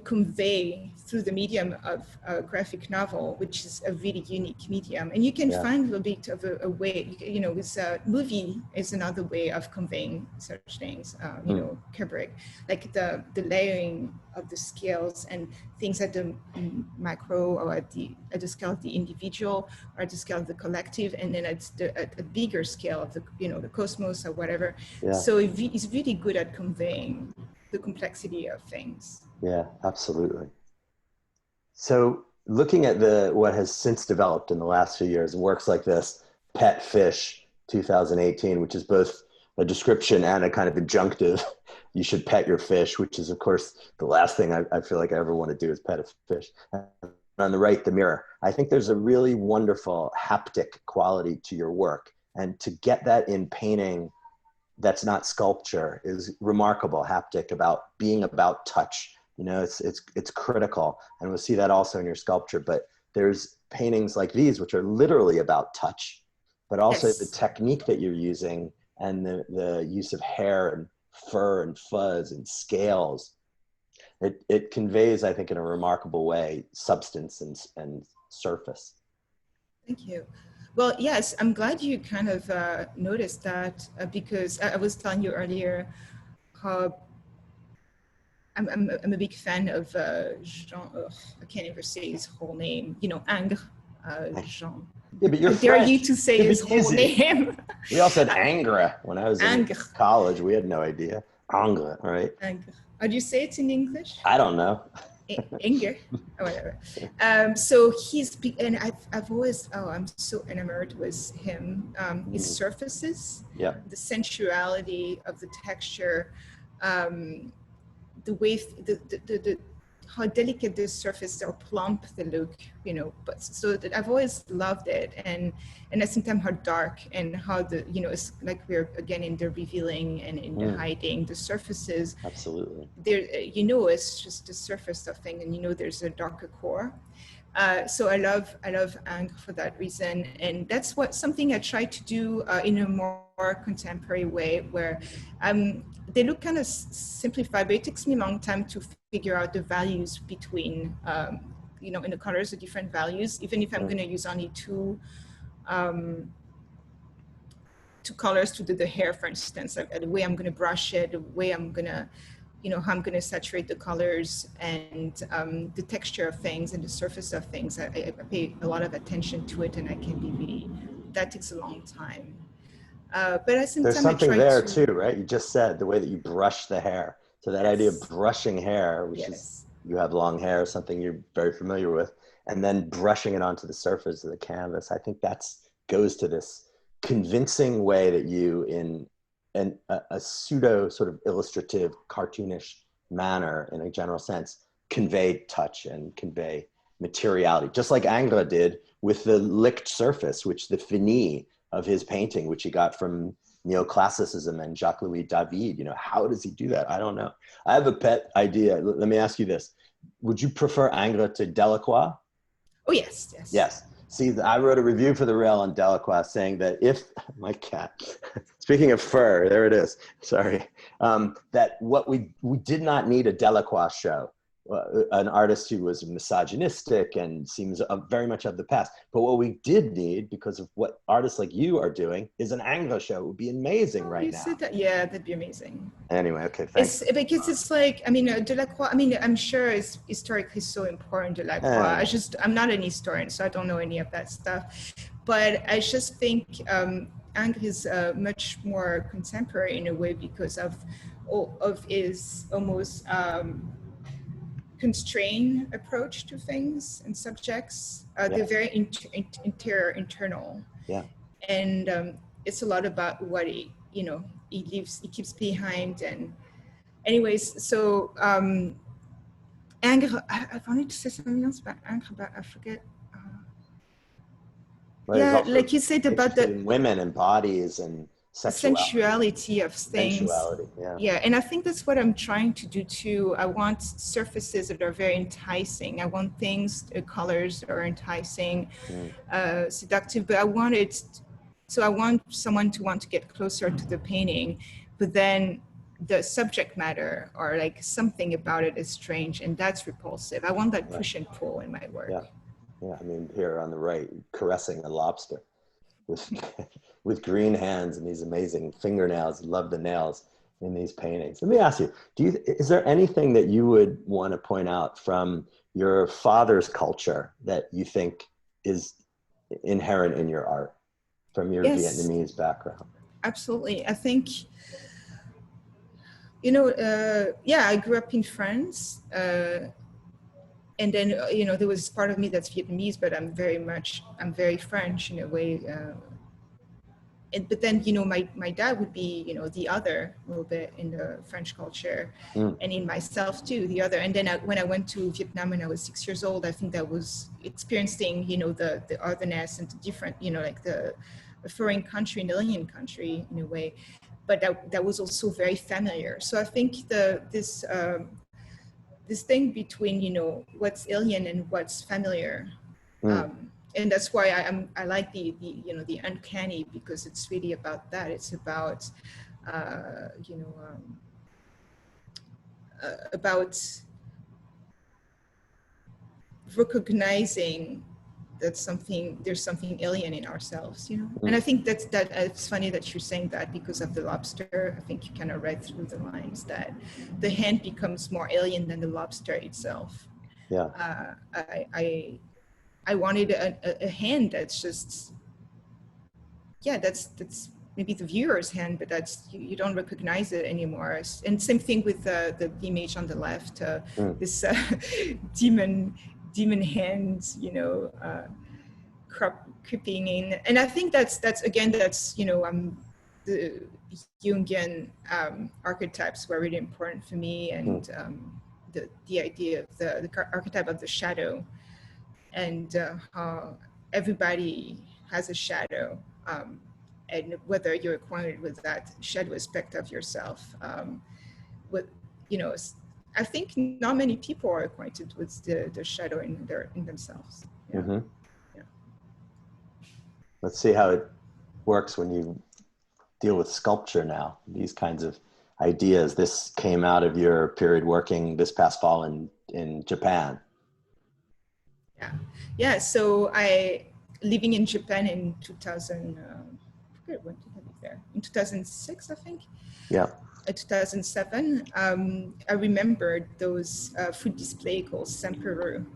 convey through the medium of a graphic novel, which is a really unique medium. And you can find a bit of a way, you know, with a movie is another way of conveying such things, you know, Kubrick, like the layering of the scales and things at the macro or at the scale of the individual or at the scale of the collective, and then at a bigger scale of the, you know, the cosmos or whatever. So it's really good at conveying the complexity of things. Yeah, absolutely. So looking at what has since developed in the last few years, works like this, Pet Fish 2018, which is both a description and a kind of injunctive. You should pet your fish, which is, of course, the last thing I feel like I ever want to do is pet a fish. And on the right, the mirror. I think there's a really wonderful haptic quality to your work. And to get that in painting that's not sculpture is remarkable. Haptic, about being about touch. You know, it's critical, and we'll see that also in your sculpture. But there's paintings like these which are literally about touch, but also the technique that you're using and the use of hair and fur and fuzz and scales. It conveys, I think, in a remarkable way, substance and surface. Thank you. Well, yes, I'm glad you kind of noticed that because I was telling you earlier how I'm a big fan of Jean, I can't even say his whole name, you know, Ingres, Jean. Yeah, but you're dare French. you to say his whole name. We all said Ingres when I was in college. We had no idea. Ingres, right? Ingres. How do you say it in English? I don't know. Ingres, or whatever. So he's, and I've always, I'm so enamored with him. His surfaces, the sensuality of the texture, the way, how delicate the surface or plump the look, you know, but so that I've always loved it. And at the same time, how dark and how the, you know, it's like we're again in the revealing and in the hiding, the surfaces. Absolutely. There, you know, it's just the surface of thing, and you know, there's a darker core. So I love Ingres for that reason, and that's something I try to do in a more contemporary way, where they look kind of simplified, but it takes me a long time to figure out the values between, you know, in the colors, the different values, even if I'm going to use only two colors to do the hair, for instance, the way I'm going to brush it, the way I'm going to, you know, how I'm going to saturate the colors and the texture of things and the surface of things. I pay a lot of attention to it, and I can be really, that takes a long time. But at the same there's time, something there too, right? You just said the way that you brush the hair. So that idea of brushing hair, which is, you have long hair, something you're very familiar with, and then brushing it onto the surface of the canvas. I think goes to this convincing way that you, in a pseudo sort of illustrative, cartoonish manner, in a general sense, convey touch and convey materiality, just like Ingres did with the licked surface, which the fini of his painting, which he got from neoclassicism and Jacques-Louis David. You know, how does he do that? I don't know. I have a pet idea. Let me ask you this. Would you prefer Ingres to Delacroix? Oh, yes. Yes. See, I wrote a review for The Rail on Delacroix saying that if, my cat, speaking of fur, there it is, sorry, that what we did not need a Delacroix show. An artist who was misogynistic and seems very much of the past. But what we did need, because of what artists like you are doing, is an Ingres show. It would be amazing now. Said that? Yeah, that'd be amazing. Anyway, okay, thanks. Because it's like, I mean, Delacroix, I mean, I'm sure it's historically so important, Delacroix. I'm not an historian, so I don't know any of that stuff. But I just think Ingres is much more contemporary in a way because of his almost constrained approach to things and subjects. They're very internal. Yeah. And it's a lot about what he keeps behind. And anyways, so Ingres, I wanted to say something else about Ingres, but I forget. But there's Yeah, also like you said about interested the in women and bodies and sexuality. sensuality of things. Sensuality, yeah. Yeah, and I think that's what I'm trying to do too. I want surfaces that are very enticing. I want things, colors that are enticing, seductive, but I want it, so I want someone to want to get closer to the painting, but then the subject matter or like something about it is strange and that's repulsive. I want that push and pull in my work. Yeah, yeah. I mean, here on the right, caressing a lobster with with green hands and these amazing fingernails. Love the nails in these paintings. Let me ask you: is there anything that you would want to point out from your father's culture that you think is inherent in your art from your Vietnamese background? Absolutely. I think, you know, yeah, I grew up in France. And then, you know, there was part of me that's Vietnamese, but I'm very French in a way. But then, you know, my dad would be, you know, the other a little bit in the French culture, and in myself too, the other. And then when I went to Vietnam when I was 6 years old, I think that was experiencing, you know, the otherness and the different, you know, like the foreign country, an alien country in a way. But that was also very familiar. So I think this thing between, you know, what's alien and what's familiar, and that's why I like the you know, the uncanny, because it's really about that. It's about you know, about recognizing that there's something alien in ourselves, you know. And I think that it's funny that you're saying that because of the lobster. I think you kind of read through the lines that the hand becomes more alien than the lobster itself. Yeah. I wanted a hand that's just, yeah, that's maybe the viewer's hand, but that's, you don't recognize it anymore. And same thing with the image on the left, this demon hands, you know, creeping in. And I think that's you know, the Jungian archetypes were really important for me, and the idea of the archetype of the shadow, and how everybody has a shadow, and whether you're acquainted with that shadow aspect of yourself. With, you know, I think not many people are acquainted with the shadow in themselves. Yeah. Yeah. Let's see how it works when you deal with sculpture now. These kinds of ideas. This came out of your period working this past fall in Japan. Yeah. So living in Japan in 2000. When did I live there? In 2006, I think. Yeah. 2007. I remembered those food display called Semperu.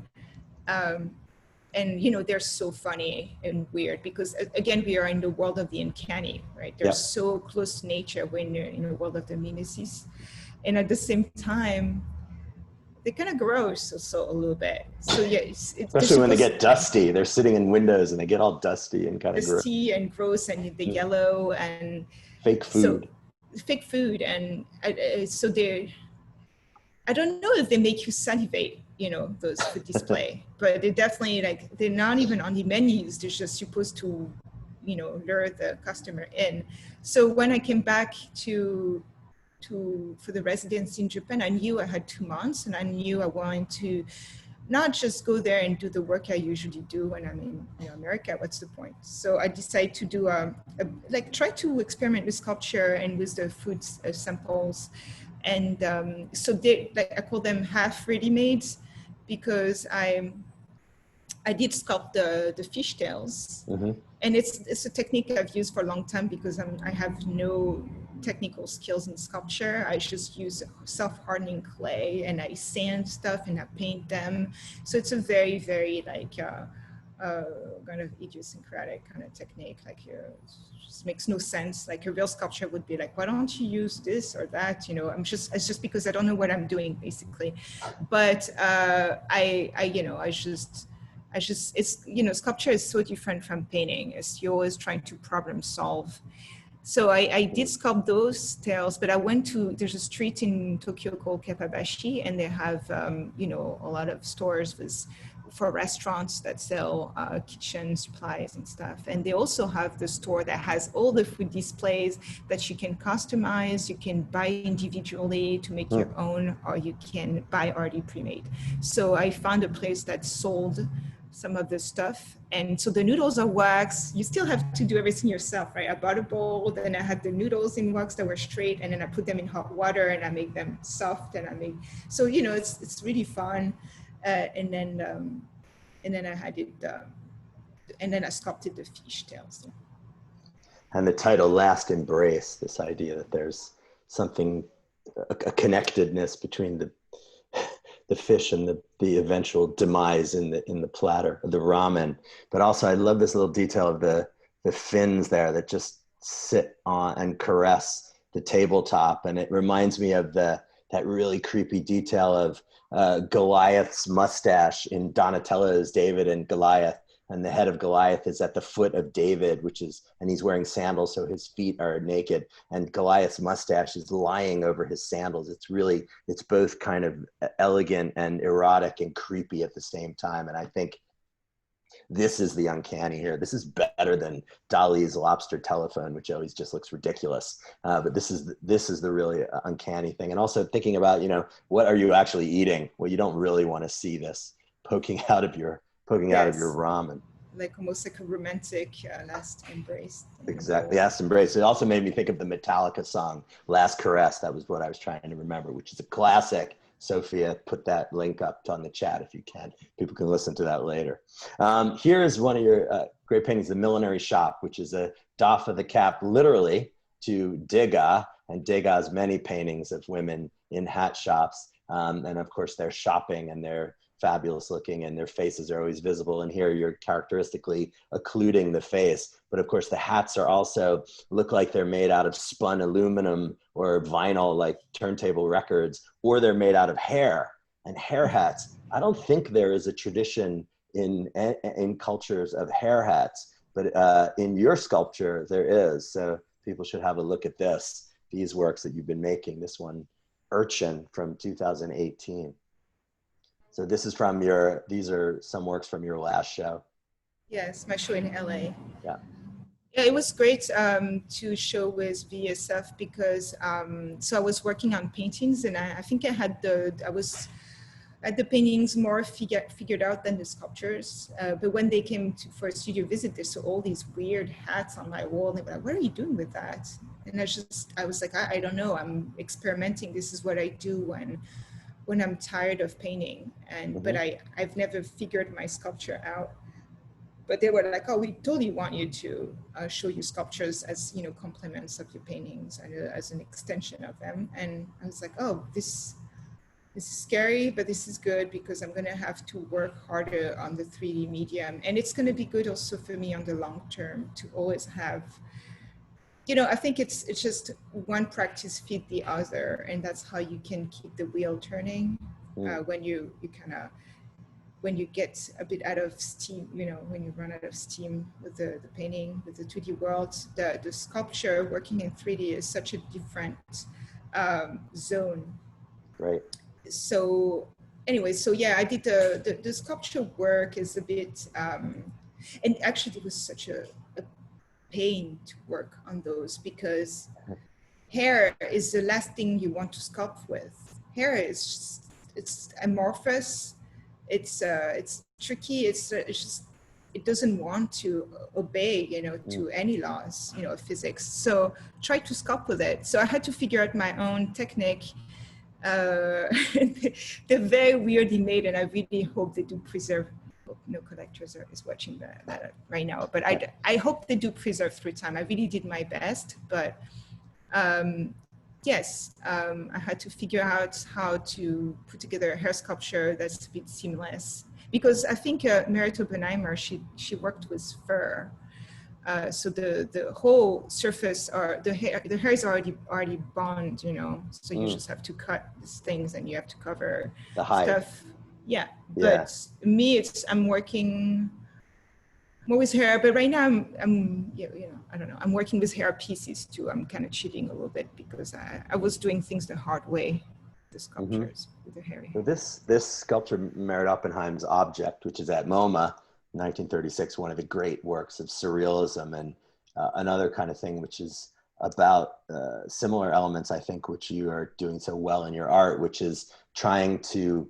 And, you know, they're so funny and weird because, again, we are in the world of the uncanny, right? They're so close to nature when you're in the world of the mimesis. And at the same time, they're kind of gross also a little bit. So yeah, especially when they get dusty. They're sitting in windows and they get all dusty and kind of gross. Dusty and gross, and the yellow and fake food. So, fake food, and so they're, I don't know if they make you salivate, you know, those food display, but they definitely, like, they're not even on the menus. They're just supposed to, you know, lure the customer in. So when I came back for the residency in Japan, I knew I had 2 months, and I knew I wanted to not just go there and do the work I usually do when I'm in, you know, America. What's the point? So I decided to do like try to experiment with sculpture and with the food samples. And so they, like, I call them half ready-mades, because I did sculpt the fish tails. And it's a technique I've used for a long time because I have no technical skills in sculpture. I just use self-hardening clay, and I sand stuff and I paint them. So it's a very, very like kind of idiosyncratic kind of technique. Like, it just makes no sense. Like a real sculpture would be like, why don't you use this or that? You know, it's just because I don't know what I'm doing, basically. But it's, you know, sculpture is so different from painting. It's, you're always trying to problem solve. So I did sculpt those tails, but I went to, there's a street in Tokyo called Kepabashi, and they have, you know, a lot of stores with for restaurants that sell kitchen supplies and stuff. And they also have the store that has all the food displays that you can customize. You can buy individually to make your own, or you can buy already pre-made. So I found a place that sold some of the stuff. And so the noodles are wax. You still have to do everything yourself, right? I bought a bowl, then I had the noodles in wax that were straight, and then I put them in hot water and I make them soft, and I make, so, you know, it's really fun. And then I had it, and then I sculpted the fish tails. And the title Last Embrace, this idea that there's something, a connectedness between the fish and the eventual demise in the platter of the ramen. But also I love this little detail of the fins there that just sit on and caress the tabletop. And it reminds me of that really creepy detail of Goliath's mustache in Donatello's David and Goliath. And the head of Goliath is at the foot of David, and he's wearing sandals, so his feet are naked. And Goliath's mustache is lying over his sandals. It's both kind of elegant and erotic and creepy at the same time. And I think this is the uncanny here. This is better than Dali's lobster telephone, which always just looks ridiculous. But this is the really uncanny thing. And also thinking about, you know, what are you actually eating? Well, you don't really want to see this poking out of your ramen. Like almost like a romantic last embrace. Exactly, last embrace. It also made me think of the Metallica song, Last Caress. That was what I was trying to remember, which is a classic. Sophia, put that link up on the chat if you can. People can listen to that later. Here is one of your great paintings, The Millinery Shop, which is a doff of the cap literally to Degas, and Degas' many paintings of women in hat shops. And of course, they're shopping and they're fabulous looking and their faces are always visible. And here you're characteristically occluding the face. But of course the hats are also look like they're made out of spun aluminum or vinyl, like turntable records, or they're made out of hair and hair hats. I don't think there is a tradition in cultures of hair hats, but in your sculpture there is. So people should have a look at these works that you've been making. This one, Urchin from 2018. So this is from these are some works from your last show. Yes, my show in LA. Yeah. Yeah, it was great to show with VSF because so I was working on paintings, and I think I had the paintings more figured out than the sculptures. But when they came for a studio visit, they saw all these weird hats on my wall, and they were like, "What are you doing with that?" And I was like, I don't know. I'm experimenting. This is what I do when I'm tired of painting, but I've never figured my sculpture out. But they were like, "Oh, we totally want you to show you sculptures as, you know, complements of your paintings and as an extension of them." And I was like, "Oh, this is scary, but this is good because I'm gonna have to work harder on the 3D medium, and it's gonna be good also for me on the long term to always have." You know, I think it's just one practice feed the other, and that's how you can keep the wheel turning when you get a bit out of steam, you know, when you run out of steam with the painting, with the 2D world. The sculpture working in 3D is such a different zone. Right. So anyway, so yeah, I did the sculpture work is a bit, and actually it was such a pain to work on those because hair is the last thing you want to sculpt with. Hair is just, it's amorphous, it's tricky, it's just, it doesn't want to obey, you know, to any laws, you know, of physics. So try to sculpt with it. So I had to figure out my own technique. They're very weirdly made, and I really hope they do preserve. No collectors is watching that right now, but I hope they do preserve through time. I really did my best, but yes, I had to figure out how to put together a hair sculpture that's a bit seamless, because I think Merito Benheimer, she worked with fur, so the whole surface or the hair is already bond, you know, so you just have to cut these things and you have to cover the hide stuff. Yeah, but me, I'm working more with hair, but right now I'm you know, I don't know, I'm working with hair pieces too. I'm kind of cheating a little bit because I was doing things the hard way. the sculptures with the hairy So hair. this sculpture, Merritt Oppenheim's Object, which is at MoMA, 1936, one of the great works of Surrealism, and another kind of thing which is about similar elements, I think, which you are doing so well in your art, which is trying to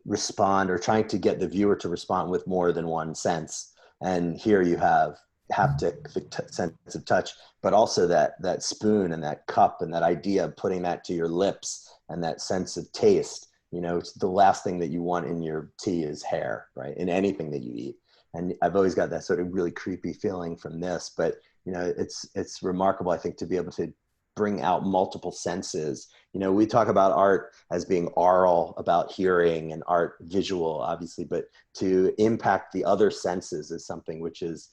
respond, or trying to get the viewer to respond with more than one sense. And here you have haptic, the sense of touch, but also that spoon and that cup and that idea of putting that to your lips and that sense of taste. You know, it's the last thing that you want in your tea is hair, right? In anything that you eat. And I've always got that sort of really creepy feeling from this, but you know, it's remarkable, I think, to be able to bring out multiple senses. You know, we talk about art as being aural, about hearing, and art visual, obviously, but to impact the other senses is something which is,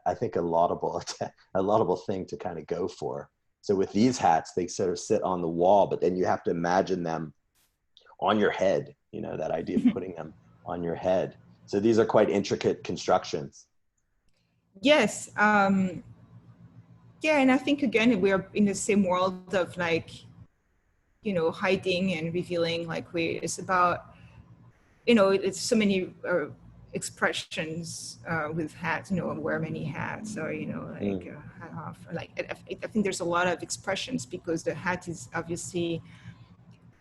I think, a laudable thing to kind of go for. So with these hats, they sort of sit on the wall, but then you have to imagine them on your head, you know, that idea of putting them on your head. So these are quite intricate constructions. Yes. Yeah, and I think, again, we're in the same world of, like, you know, hiding and revealing. Like, it's about, you know, it's so many expressions with hats, you know, wear many hats, or, you know, like hat off. Like, I think there's a lot of expressions, because the hat is obviously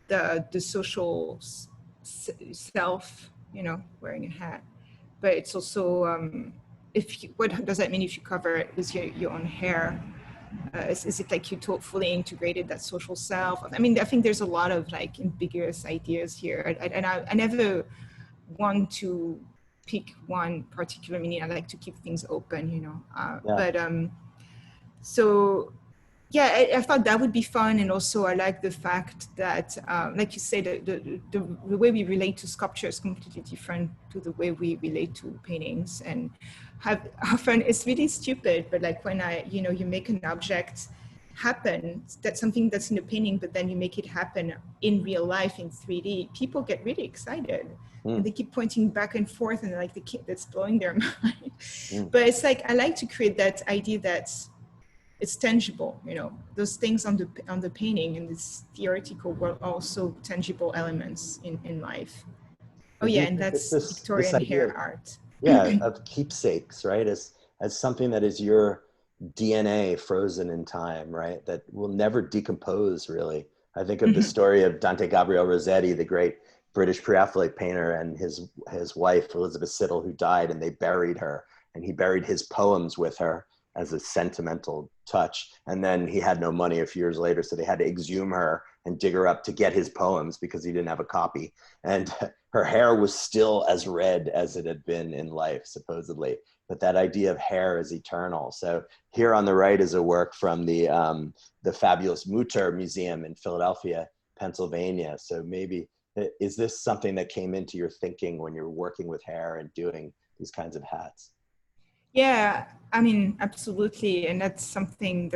the social self, you know, wearing a hat. But it's also, what does that mean if you cover it with your own hair? Is it like you fully integrated that social self? I mean, I think there's a lot of, like, ambiguous ideas here. I never want to pick one particular meaning. I like to keep things open, you know. But so yeah, I thought that would be fun. And also I like the fact that, like you said, the way we relate to sculpture is completely different to the way we relate to paintings. And often it's really stupid, but like when you make an object happen, that's something that's in the painting, but then you make it happen in real life in 3D, people get really excited. And they keep pointing back and forth, and like the kid that's blowing their mind. But it's like, I like to create that idea that it's tangible, you know, those things on the painting and this theoretical world, also tangible elements in life. Oh yeah, and that's Victorian hair art. Yeah, of keepsakes, right? As something that is your DNA frozen in time, right? That will never decompose, really. I think of the story of Dante Gabriel Rossetti, the great British pre-Raphaelite painter, and his wife, Elizabeth Siddal, who died, and they buried her. And he buried his poems with her as a sentimental touch. And then he had no money a few years later, so they had to exhume her and dig her up to get his poems, because he didn't have a copy. And her hair was still as red as it had been in life, supposedly. But that idea of hair is eternal. So here on the right is a work from the fabulous Mutter Museum in Philadelphia, Pennsylvania. So maybe, is this something that came into your thinking when you're working with hair and doing these kinds of hats? Yeah, I mean, absolutely. And that's something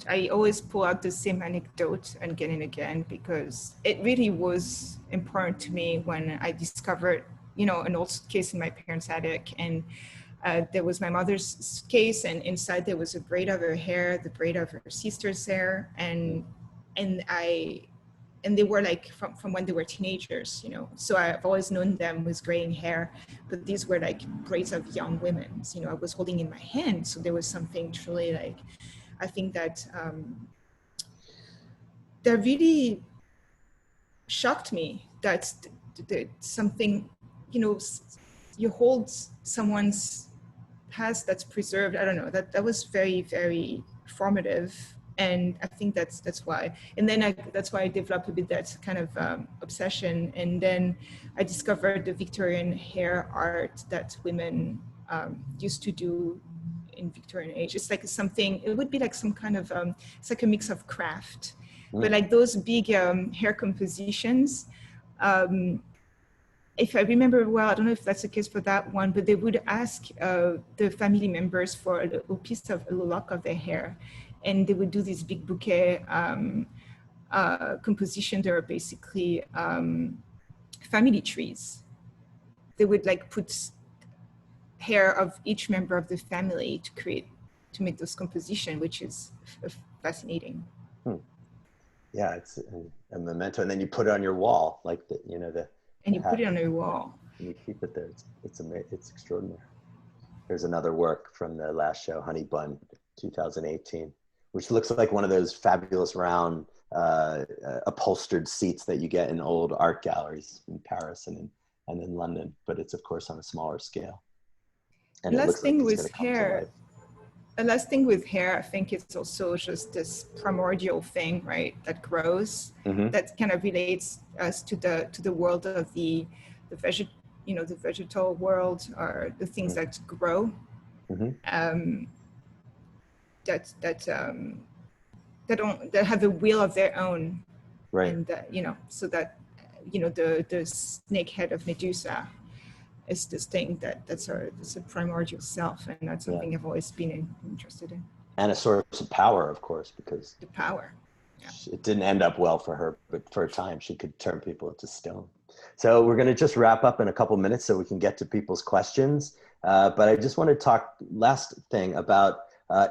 I always pull out the same anecdote again and again, because it really was important to me when I discovered, you know, an old case in my parents' attic. And there was my mother's case, and inside there was a braid of her hair, the braid of her sister's hair. And they were like from when they were teenagers, you know. So I've always known them with graying hair, but these were like braids of young women, you know, I was holding in my hand. So there was something truly, like, I think that that really shocked me, that something, you know, you hold someone's past that's preserved. I don't know, that was very, very formative. And I think that's why. And then that's why I developed a bit that kind of obsession. And then I discovered the Victorian hair art that women used to do in Victorian age. It's like something, it would be like some kind of, it's like a mix of craft. But like those big hair compositions, if I remember well, I don't know if that's the case for that one, but they would ask the family members for a little piece of a lock of their hair. And they would do this big bouquet composition. There are basically family trees. They would like put hair of each member of the family to make this composition, which is fascinating. Yeah, it's a memento, and then you put it on your wall, like the, you know, And the you put hat, it on your wall. and you keep it there. It's extraordinary. There's another work from the last show, Honey Bun, 2018, which looks like one of those fabulous round upholstered seats that you get in old art galleries in Paris and in London, but it's of course on a smaller scale. And it Last looks like thing it's going with to come to life. hair, the last thing with hair, I think it's also just this primordial thing, right? That grows, that kind of relates us to the world of the the vegetal world, or the things that grow, that have a will of their own, Right. and so that the snake head of Medusa is this thing that's a primordial self, and that's something I've always been interested in. And a source of power, of course, because the power. It didn't end up well for her, but for a time she could turn people into stone. So we're going to just wrap up in a couple minutes so we can get to people's questions. But I just want to talk last thing about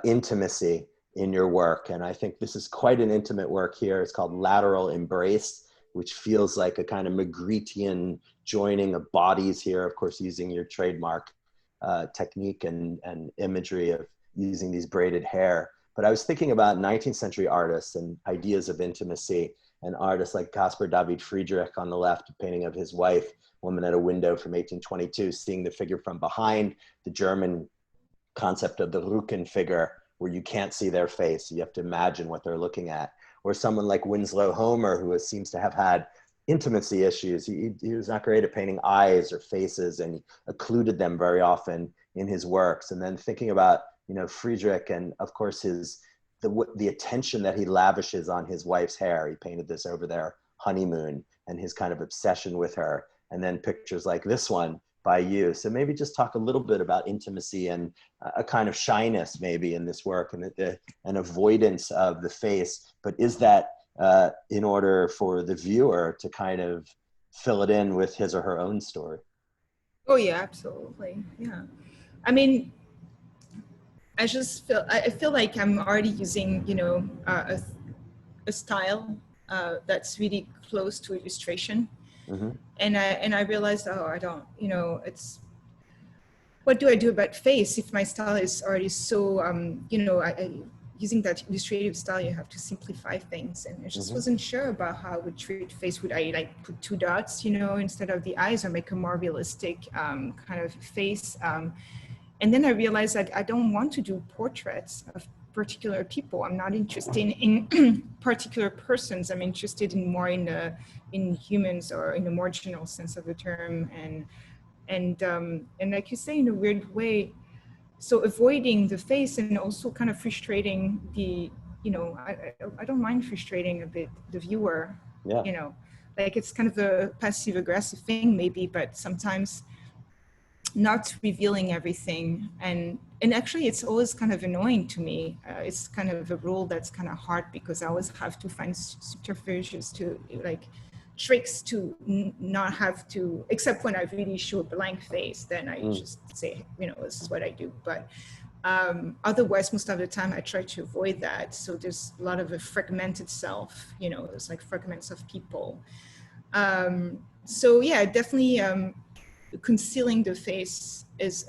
intimacy in your work. And I think this is quite an intimate work here. It's called Lateral Embrace, which feels like a kind of Magretian joining of bodies here, of course, using your trademark technique and imagery of using these braided hair. But I was thinking about 19th century artists and ideas of intimacy, and artists like Caspar David Friedrich on the left, a painting of his wife, Woman at a Window from 1822, seeing the figure from behind, the German concept of the Rücken figure, where you can't see their face. You have to imagine what they're looking at. Or someone like Winslow Homer, who seems to have had intimacy issues. He was not great at painting eyes or faces, and he occluded them very often in his works. And then thinking about Friedrich, and of course the attention that he lavishes on his wife's hair. He painted this over their honeymoon, and his kind of obsession with her. And then pictures like this one by you. So maybe just talk a little bit about intimacy and a kind of shyness maybe in this work, and an avoidance of the face. But is that in order for the viewer to kind of fill it in with his or her own story? Oh yeah, absolutely. Yeah. I mean, I feel like I'm already using, a style that's really close to illustration. And I realized, I don't, what do I do about face if my style is already so, using that illustrative style, you have to simplify things. And I just wasn't sure about how I would treat face. Would I like put two dots, instead of the eyes, or make a more realistic kind of face? And then I realized that I don't want to do portraits of particular people. I'm not interested in particular persons. I'm interested in more in humans, or in the more general sense of the term. And like you say, in a weird way, so avoiding the face, and also kind of frustrating I don't mind frustrating a bit the viewer. Like it's kind of a passive aggressive thing maybe, but sometimes not revealing everything, and actually it's always kind of annoying to me. It's kind of a rule that's kind of hard, because I always have to find subterfuges to like tricks to not have to, except when I really show a blank face, then I just say, this is what I do. But otherwise, most of the time I try to avoid that. So there's a lot of a fragmented self, there's like fragments of people. So yeah, definitely concealing the face is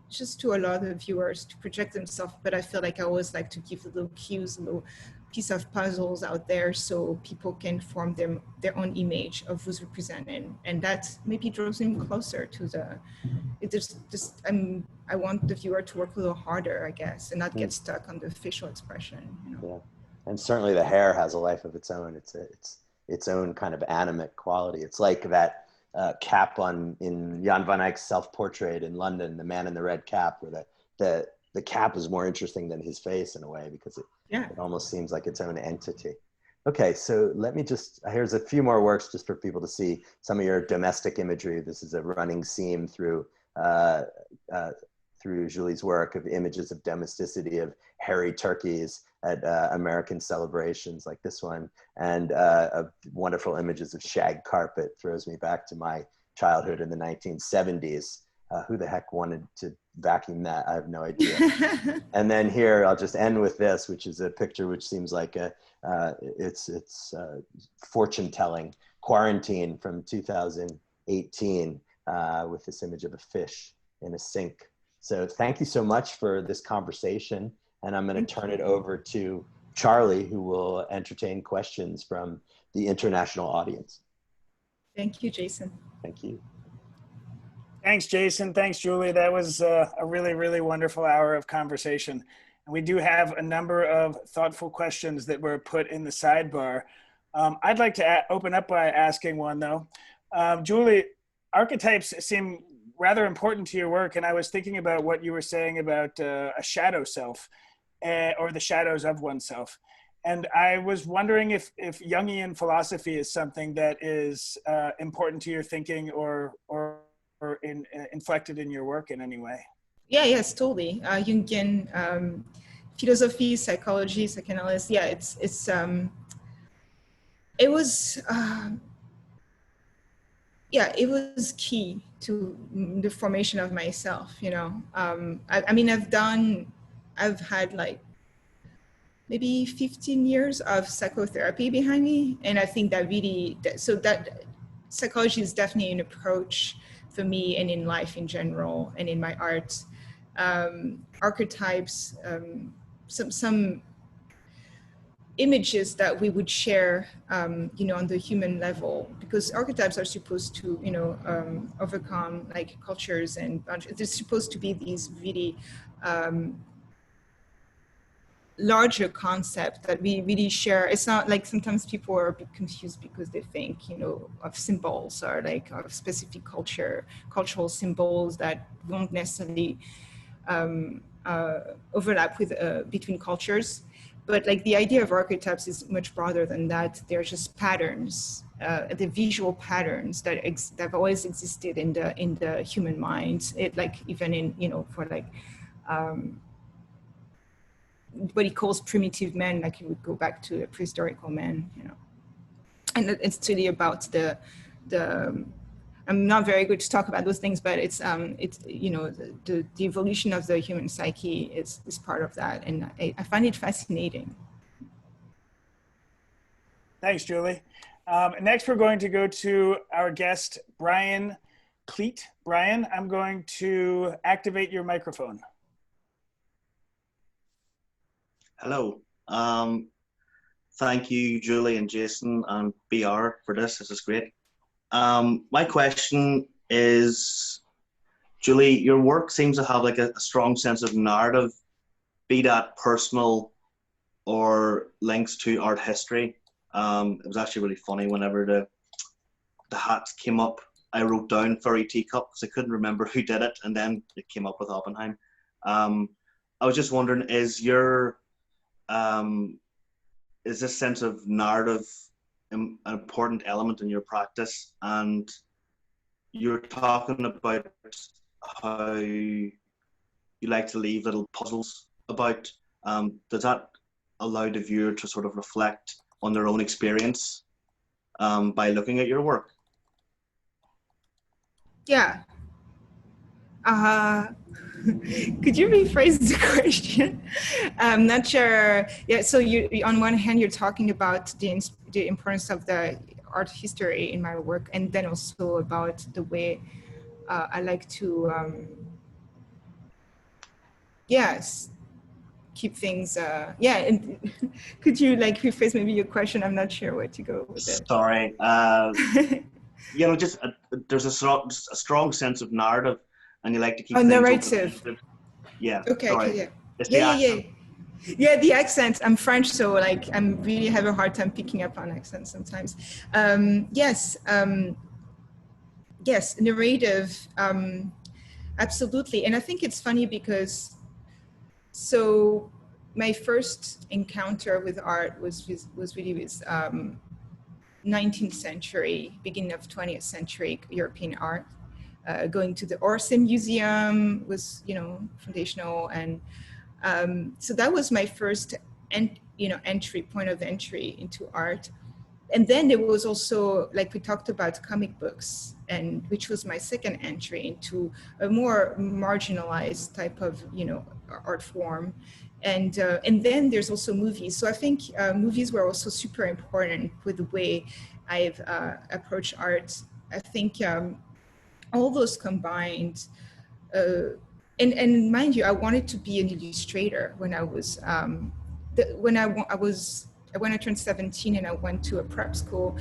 just to allow the viewers to project themselves. But I feel like I always like to give little cues, little piece of puzzles out there, so people can form their own image of who's represented, and that maybe draws them closer to the. I want the viewer to work a little harder, I guess, and not get stuck on the facial expression. Yeah, and certainly the hair has a life of its own. It's its own kind of animate quality. It's like that cap in Jan van Eyck's self-portrait in London, The Man in the Red Cap, where the cap is more interesting than his face in a way, because it almost seems like its own entity. Okay, so let me here's a few more works just for people to see some of your domestic imagery. This is a running seam through Julie's work of images of domesticity, of hairy turkeys at American celebrations like this one, and of wonderful images of shag carpet. Throws me back to my childhood in the 1970s. Who the heck wanted to vacuum that? I have no idea. And then here, I'll just end with this, which is a picture which seems like it's fortune telling. Quarantine from 2018 with this image of a fish in a sink. So thank you so much for this conversation. And I'm going to turn it over to Charlie, who will entertain questions from the international audience. Thank you, Jason. Thank you. Thanks, Jason. Thanks, Julie. That was a really, really wonderful hour of conversation. And we do have a number of thoughtful questions that were put in the sidebar. I'd like to open up by asking one, though. Julie, archetypes seem rather important to your work, and I was thinking about what you were saying about a shadow self, or the shadows of oneself. And I was wondering if Jungian philosophy is something that is important to your thinking or inflected in your work in any way. Yeah, yes, totally. Jungian philosophy, psychology, psychoanalysis. Yeah, it was key to the formation of myself. You know, I mean, I've had like maybe 15 years of psychotherapy behind me, and I think that really that psychology is definitely an approach for me and in life in general and in my art. Archetypes, some images that we would share, you know, on the human level, because archetypes are supposed to, you know, overcome like cultures, and they're supposed to be these really larger concept that we really share. It's not like sometimes people are a bit confused because they think, you know, of symbols or like of specific cultural symbols that won't necessarily overlap with between cultures. But like the idea of archetypes is much broader than that. They're just patterns, the visual patterns that have always existed in the human mind. It like even in, you know, for like what he calls primitive men, like he would go back to the prehistorical men, you know. And it's really about the I'm not very good to talk about those things, but it's you know, the evolution of the human psyche is part of that, and I find it fascinating. Thanks, Julie. Next, we're going to go to our guest, Brian Cleet. Brian, I'm going to activate your microphone. Hello. Thank you, Julie and Jason and BR for this. This is great. My question is, Julie, your work seems to have like a strong sense of narrative, be that personal or links to art history. It was actually really funny whenever the hats came up. I wrote down furry teacup because I couldn't remember who did it, and then it came up with Oppenheim. I was just wondering, is this sense of narrative an important element in your practice? And you're talking about how you like to leave little puzzles about. Does that allow the viewer to sort of reflect on their own experience by looking at your work? Yeah. Could you rephrase the question? I'm not sure. Yeah, so you, on one hand, you're talking about the importance of the art history in my work, and then also about the way I like to, yes, keep things, yeah. And could you like rephrase maybe your question? I'm not sure where to go with it. Sorry. You know, just there's a strong sense of narrative, and you like to keep things narrative. Open. Yeah. Okay. Sorry. Okay, yeah. It's Yeah, the accent. I'm French, so like I'm really have a hard time picking up on accents sometimes. Yes, narrative, absolutely. And I think it's funny because, so my first encounter with art was really with 19th century, beginning of 20th century European art. Going to the Orsay Museum was, you know, foundational, and so that was my first point of entry into art. And then there was also, like we talked about, comic books, and which was my second entry into a more marginalized type of, you know, art form. And then there's also movies. So I think movies were also super important with the way I've approached art. I think all those combined, and mind you, I wanted to be an illustrator when I was, when I turned 17 and I went to a prep school.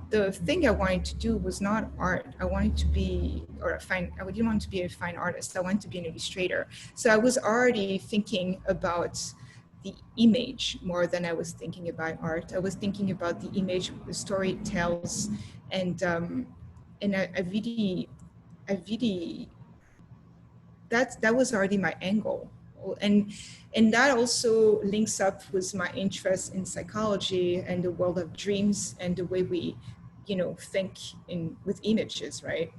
The thing I wanted to do was not art. I wanted to be, I didn't want to be a fine artist. I wanted to be an illustrator. So I was already thinking about the image more than I was thinking about art. I was thinking about the image, the story it tells, and I really, that was already my angle. And that also links up with my interest in psychology and the world of dreams and the way we, you know, think with images, right?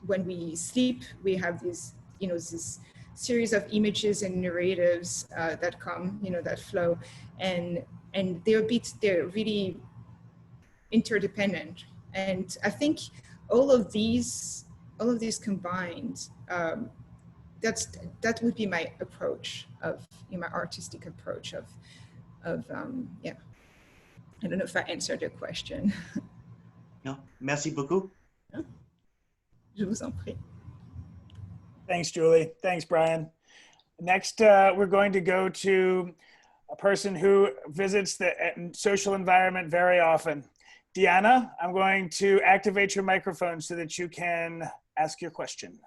When we sleep, we have these, you know, this series of images and narratives that come, you know, that flow, and they're really interdependent. And I think all of these combined, that would be my approach of, you know, my artistic approach of yeah. I don't know if I answered your question. No, merci beaucoup. Je vous en prie. Thanks, Julie. Thanks, Brian. Next, we're going to go to a person who visits the social environment very often. Deanna, I'm going to activate your microphone so that you can ask your question.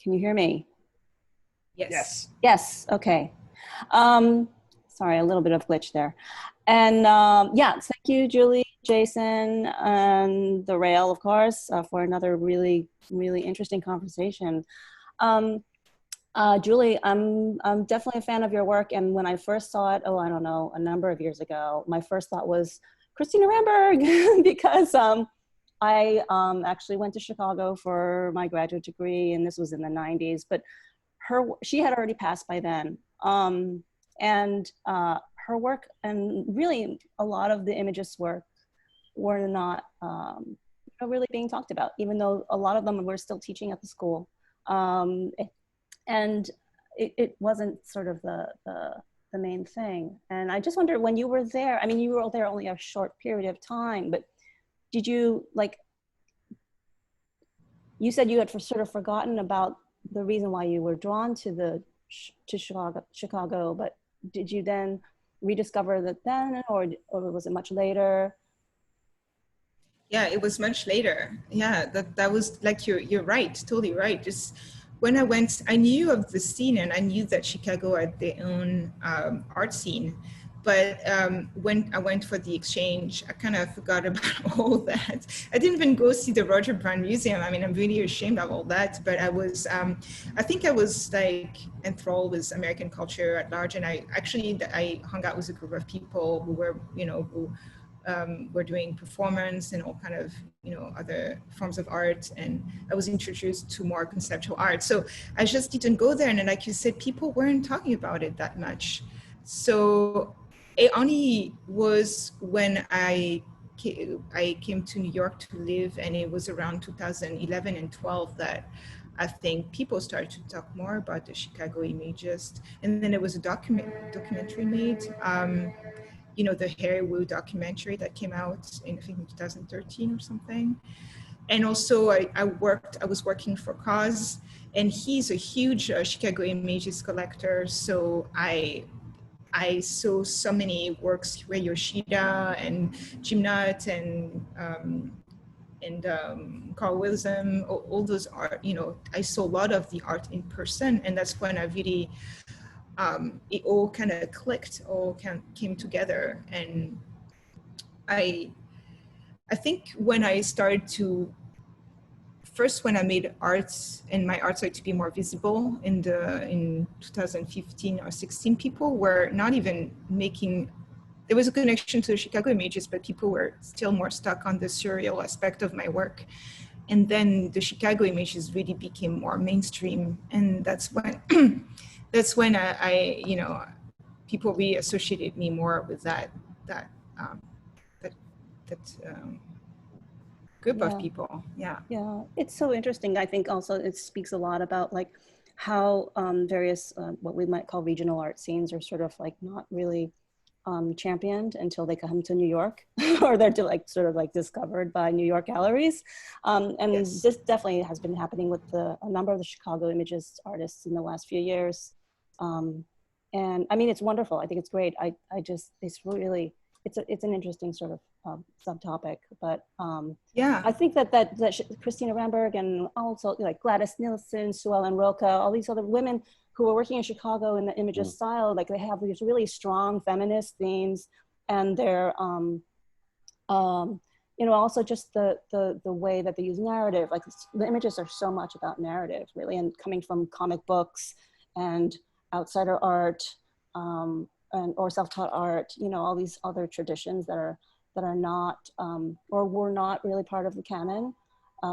Can you hear me? Yes. Yes, okay. Sorry, a little bit of glitch there. And yeah, thank you, Julie, Jason, and the Rail, of course, for another really, really interesting conversation. Julie, I'm definitely a fan of your work. And when I first saw it, oh, I don't know, a number of years ago, my first thought was Christina Ramberg, because I actually went to Chicago for my graduate degree, and this was in the 90s, but she had already passed by then. And her work, and really a lot of the Imagist work, were not really being talked about, even though a lot of them were still teaching at the school. And it wasn't sort of the main thing. And I just wonder, when you were there, I mean, you were there only a short period of time, but did you, like, you said you had sort of forgotten about the reason why you were drawn to Chicago, but did you then rediscover that then, or was it much later? Yeah, it was much later. Yeah, that was, like, you're right, totally right. Just when I went, I knew of the scene, and I knew that Chicago had their own art scene. But when I went for the exchange, I kind of forgot about all that. I didn't even go see the Roger Brown Museum. I mean, I'm really ashamed of all that. But I was, I think I was, like, enthralled with American culture at large. And I hung out with a group of people who were, you know, who were doing performance and all kind of, you know, other forms of art. And I was introduced to more conceptual art. So I just didn't go there. And then, like you said, people weren't talking about it that much. So it only was when I came to New York to live, and it was around 2011 and 12 that I think people started to talk more about the Chicago Imagist. And then there was a documentary made, you know, the Harry Wu documentary that came out in, I think, in 2013 or something. And also I was working for Cause, and he's a huge Chicago Imagist collector. So I saw so many works, Ray Yoshida and Jim Nutt and Carl Wilson, all those art, you know, I saw a lot of the art in person. And that's when I really, it all kind of clicked, all came together. And I think when I started to, first when I made arts, and my art started to be more visible in 2015 or 16, people were not even making there was a connection to the Chicago images, but people were still more stuck on the surreal aspect of my work. And then the Chicago images really became more mainstream, and that's when that's when I you know, people really associated me more with that group of people. Yeah. Yeah, it's so interesting. I think also it speaks a lot about like how various what we might call regional art scenes are sort of like not really championed until they come to New York, or they're like sort of like discovered by New York galleries. And Yes. this definitely has been happening with a number of the Chicago images artists in the last few years. And I mean, it's wonderful. I think it's great. I just, it's really, it's an interesting sort of subtopic, but Yeah. I think that Christina Ramberg and also like Gladys Nilsson, Sue Ellen Roca, all these other women who are working in Chicago in the images style, like they have these really strong feminist themes, and they're, you know, also just the way that they use narrative. Like the images are so much about narrative, really, and coming from comic books and outsider art, or self-taught art, you know, all these other traditions that are not or were not really part of the canon.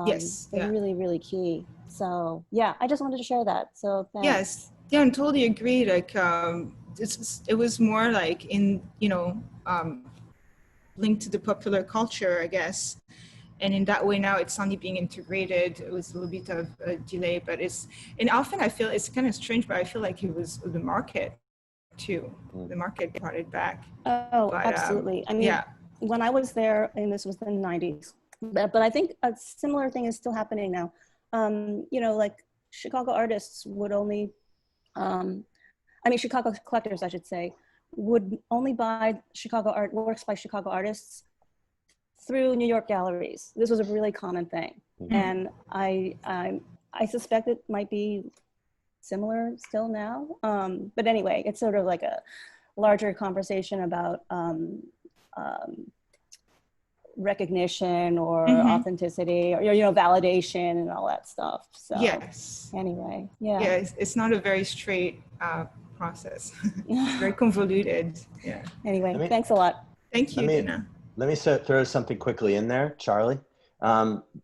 Yes. They're really, really key. So yeah, I just wanted to share that. So thanks. Yes. Yeah, I totally agree. Like it was more like in, you know, linked to the popular culture, I guess. And in that way now it's only being integrated. It was a little bit of a delay, but and often I feel it's kind of strange, but I feel like it was the market too. The market brought it back. Oh, but, absolutely. I mean, yeah. When I was there, and this was in the 90s, but I think a similar thing is still happening now. You know, like Chicago artists would only, I mean, Chicago collectors, I should say, would only buy Chicago art works by Chicago artists through New York galleries. This was a really common thing. And I suspect it might be similar still now. But anyway, it's sort of like a larger conversation about recognition or authenticity, or, you know, validation and all that stuff. So yes. Anyway, yeah. Yeah, it's not a very straight process. It's very convoluted. Yeah. Anyway, thanks a lot. Thank you, Dina. Let me throw something quickly in there, Charlie.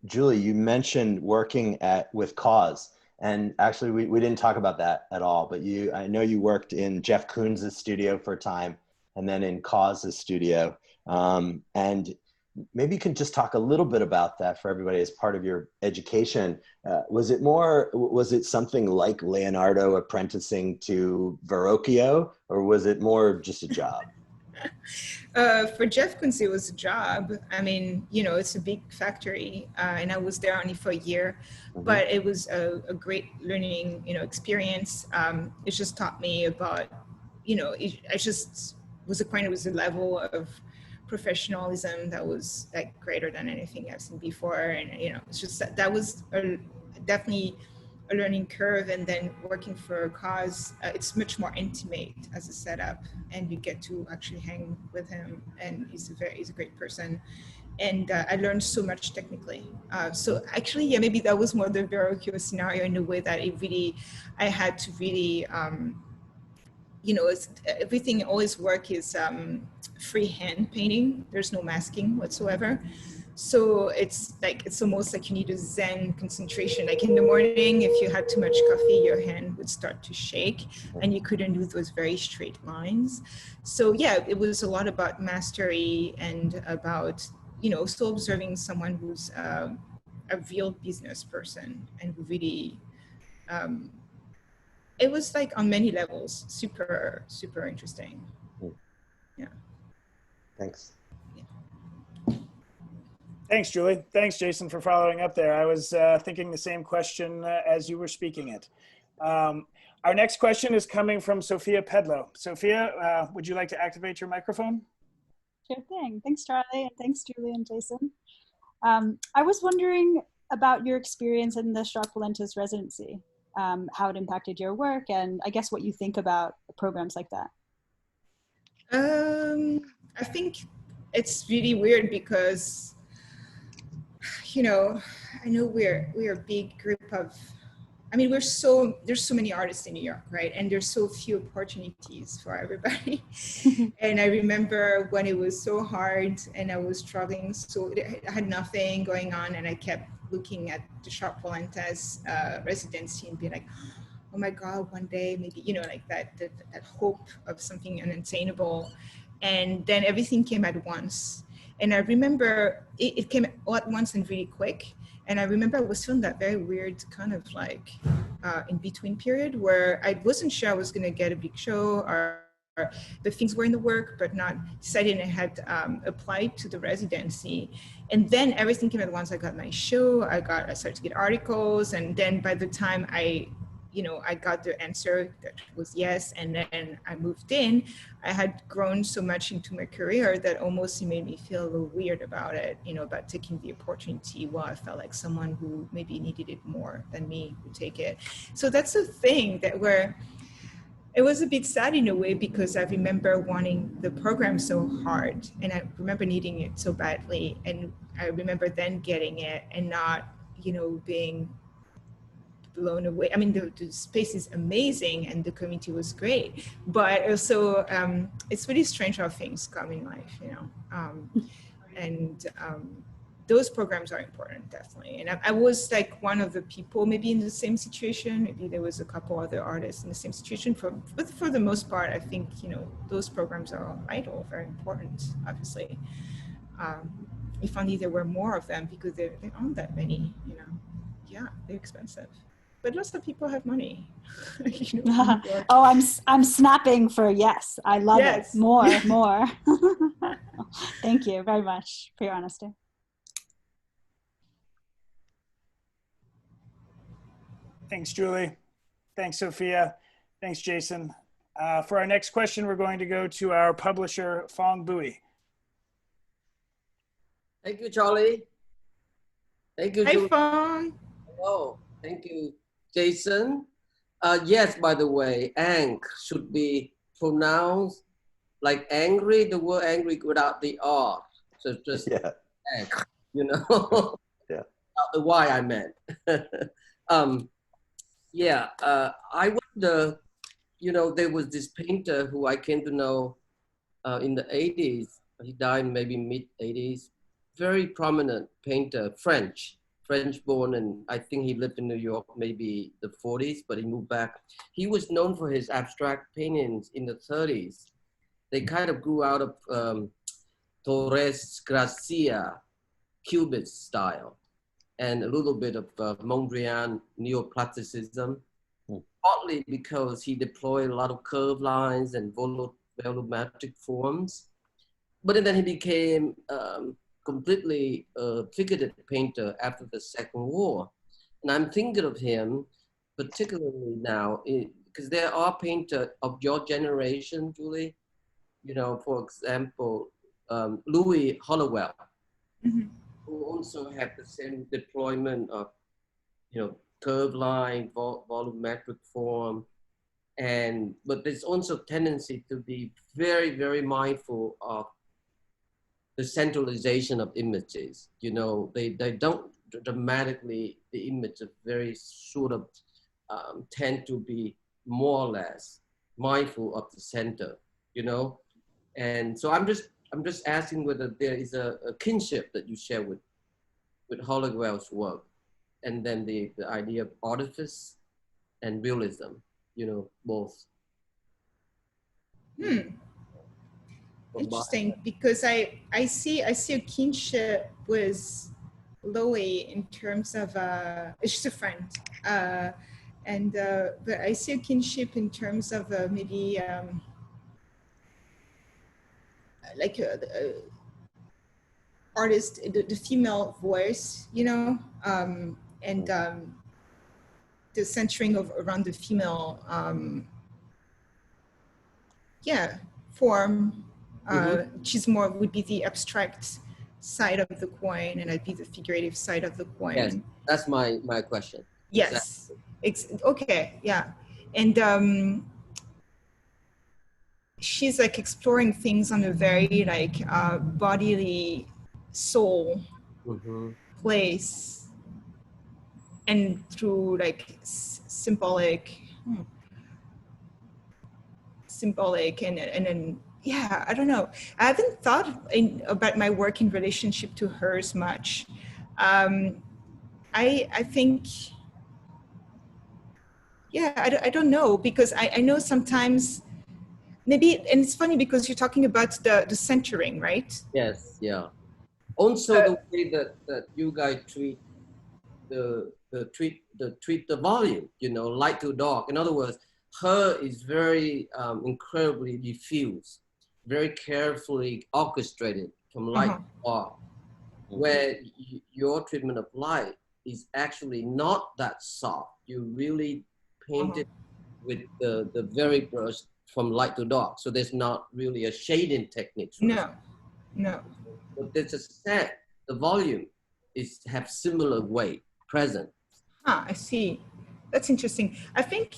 Julie, you mentioned working with Cause. And actually, we didn't talk about that at all, but I know you worked in Jeff Koons' studio for a time, and then in Cause's studio. And maybe you can just talk a little bit about that for everybody as part of your education. Was it something like Leonardo apprenticing to Verrocchio, or was it more just a job? For Jeff Koons, it was a job. I mean, you know, it's a big factory, and I was there only for a year, but it was a great learning, you know, experience. It just taught me about, you know, I just was acquainted with the level of professionalism that was like greater than anything I've seen before, and you know, it's just that was definitely a learning curve. And then working for a Cause, it's much more intimate as a setup, and you get to actually hang with him, and he's a great person, and I learned so much technically. So actually, yeah, maybe that was more the Verrocchio scenario in the way that I had to really, you know, everything, all his work is freehand painting. There's no masking whatsoever. So it's almost like you need a Zen concentration. Like in the morning, if you had too much coffee, your hand would start to shake and you couldn't do those very straight lines. So yeah, it was a lot about mastery and about, you know, still observing someone who's a real business person and who really, it was like on many levels, super, super interesting. Yeah. Thanks. Thanks, Julie. Thanks, Jason, for following up there. I was thinking the same question as you were speaking it. Our next question is coming from Sophia Pedlo. Sophia, would you like to activate your microphone? Sure thing. Thanks, Charlie, and thanks, Julie and Jason. I was wondering about your experience in the Sharp Valentis residency, how it impacted your work, and I guess what you think about programs like that. I think it's really weird because, you know, I know we're a big group of I mean, there's so many artists in New York, right? And there's so few opportunities for everybody. And I remember when it was so hard and I was struggling, so I had nothing going on, and I kept looking at the Sharp Polentas residency and being like, oh my God, one day maybe, you know, like that hope of something unattainable. And then everything came at once. And I remember it came all at once and really quick. And I remember I was feeling that very weird kind of like in between period where I wasn't sure I was going to get a big show, or the things were in the work, but not decided I had applied to the residency. And then everything came at once. I got my show, I started to get articles. And then by the time I got the answer that was yes, and then I moved in, I had grown so much into my career that almost it made me feel a little weird about it, you know, about taking the opportunity while I felt like someone who maybe needed it more than me would take it. So that's a thing that where it was a bit sad in a way, because I remember wanting the program so hard, and I remember needing it so badly. And I remember then getting it and not, you know, being blown away. I mean, the space is amazing and the community was great, but also it's really strange how things come in life, you know. Those programs are important, definitely. And I was like one of the people maybe in the same situation. Maybe there was a couple other artists in the same situation. But for the most part, I think, you know, those programs are vital, very important, obviously. If only there were more of them, because there aren't that many, you know. Yeah, they're expensive. But lots of people have money. You know, oh, I'm snapping for yes. I love it. More. Thank you very much for your honesty. Thanks, Julie. Thanks, Sophia. Thanks, Jason. For our next question, we're going to go to our publisher, Fong Bui. Thank you, Charlie. Thank you, Hi, Julie. Fong. Oh, thank you, Jason. Yes, by the way, ang should be pronounced like angry, the word angry without the R. So just ang, you know, Yeah. The Y I meant. I wonder, you know, there was this painter who I came to know in the 80s. He died maybe mid-80s. Very prominent painter, French born, and I think he lived in New York maybe the 40s, but he moved back. He was known for his abstract paintings in the 30s. They kind of grew out of Torres Gracia, Cubist style, and a little bit of Mondrian Neoplasticism, partly because he deployed a lot of curved lines and volumetric forms. But then he became completely figurative painter after the Second War. And I'm thinking of him particularly now, because there are painters of your generation, Julie, you know, for example, Louis Hollowell, who also had the same deployment of, you know, curved line, volumetric form. But there's also tendency to be very, very mindful of the centralization of images. You know, they don't dramatically, the image is very sort of tend to be more or less mindful of the center, you know? And so I'm just asking whether there is a kinship that you share with Hollowell's work, and then the idea of artifice and realism, you know, both. Interesting, because I see a kinship with Louis in terms of she's a friend, but I see a kinship in terms of maybe like artist, the female voice, you know, and the centering of around the female, form. She's more would be the abstract side of the coin, and I'd be the figurative side of the coin. Yes, that's my question. Yes, okay, yeah, and she's like exploring things on a very like bodily soul place, and through like symbolic and then, yeah, I don't know. I haven't thought about my work in relationship to hers much. I think, yeah, I don't know, because I know sometimes maybe, and it's funny because you're talking about the centering, right? Yes, yeah. Also, the way that you guys treat the volume, you know, light to dark. In other words, her is very incredibly diffuse, very carefully orchestrated from light to dark, where your treatment of light is actually not that soft. You really paint it with the very brush from light to dark. So there's not really a shading technique. No. But there's a set, the volume is have similar weight present. I see. That's interesting. I think,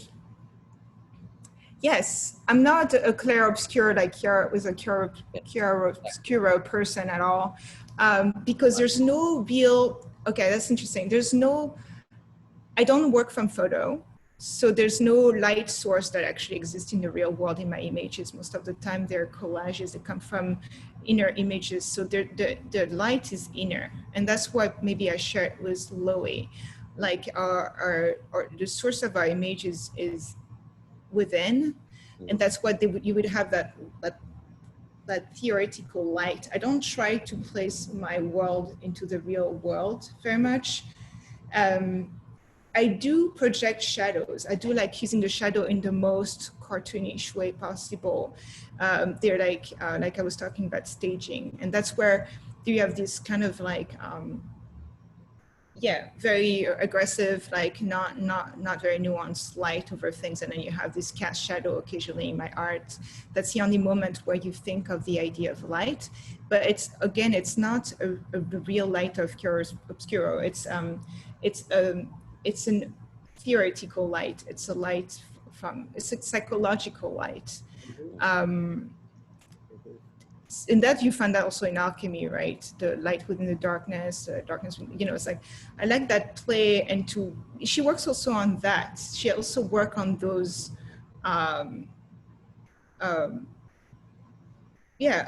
yes, I'm not a clair-obscur like a clair-obscuro person at all, because there's no real, okay, that's interesting. I don't work from photo, so there's no light source that actually exists in the real world in my images. Most of the time they're collages that come from inner images, so the light is inner, and that's what maybe I shared with Loie. Like the source of our image is within, and that's what you would have that theoretical light. I don't try to place my world into the real world very much. I do project shadows. I do like using the shadow in the most cartoonish way possible. They're like I was talking about staging, and that's where you have this kind of like very aggressive, like not very nuanced light over things, and then you have this cast shadow occasionally in my art. That's the only moment where you think of the idea of light, but it's not a real light of chiaroscuro. It's an theoretical light. It's a light it's a psychological light. In that you find that also in alchemy, right? The light within the darkness, you know, it's like, I like that play. And she works also on that. She also work on those,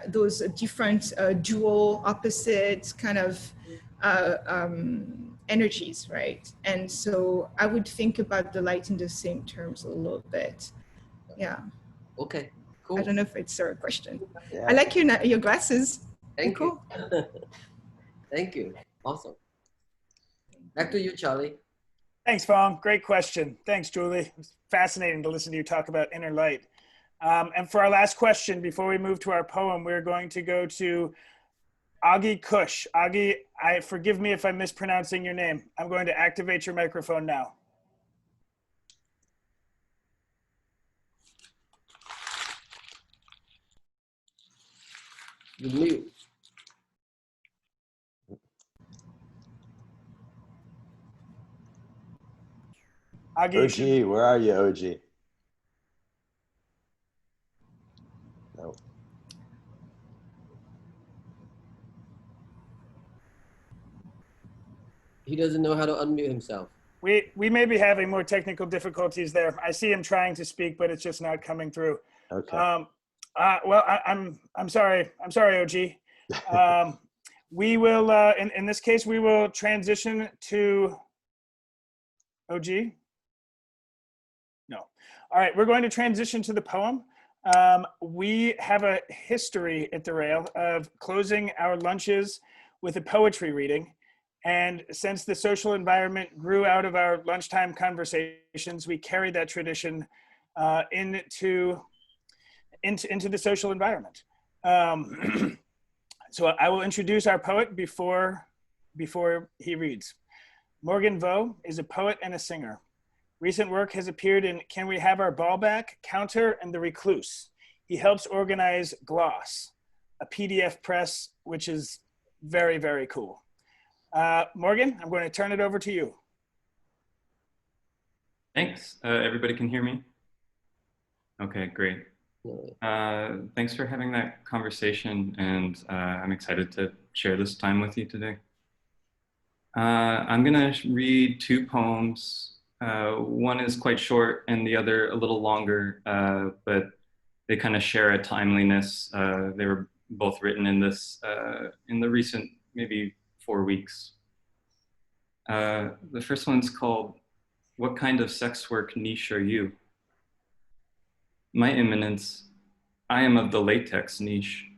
those different dual opposite kind of energies, right? And so I would think about the light in the same terms a little bit. Yeah. Okay, cool. I don't know if it's a question. Yeah. I like your glasses. Thank you. Thank you. Awesome. Back to you, Charlie. Thanks, Fong. Great question. Thanks, Julie. It was fascinating to listen to you talk about inner light. And for our last question, before we move to our poem, we're going to go to Augie Kush. Augie, forgive me if I'm mispronouncing your name. I'm going to activate your microphone now. You mute. Augie, OG, where are you, OG? No. He doesn't know how to unmute himself. We may be having more technical difficulties there. I see him trying to speak, but it's just not coming through. Okay. Well, I'm sorry. I'm sorry, OG. We will, in this case, we will transition to OG. No. All right, we're going to transition to the poem. We have a history at Derail of closing our lunches with a poetry reading. And since the social environment grew out of our lunchtime conversations, we carried that tradition into the social environment. So I will introduce our poet before he reads. Morgan Vaux is a poet and a singer. Recent work has appeared in Can We Have Our Ball Back, Counter, and The Recluse. He helps organize Gloss, a PDF press, which is very, very cool. Morgan, I'm going to turn it over to you. Thanks. Everybody can hear me? Okay, great. Thanks for having that conversation, and I'm excited to share this time with you today. I'm gonna read two poems. One is quite short and the other a little longer, but they kind of share a timeliness. They were both written in in the recent, maybe 4 weeks. The first one's called, "What Kind of Sex Work Niche Are You?" My imminence, I am of the latex niche.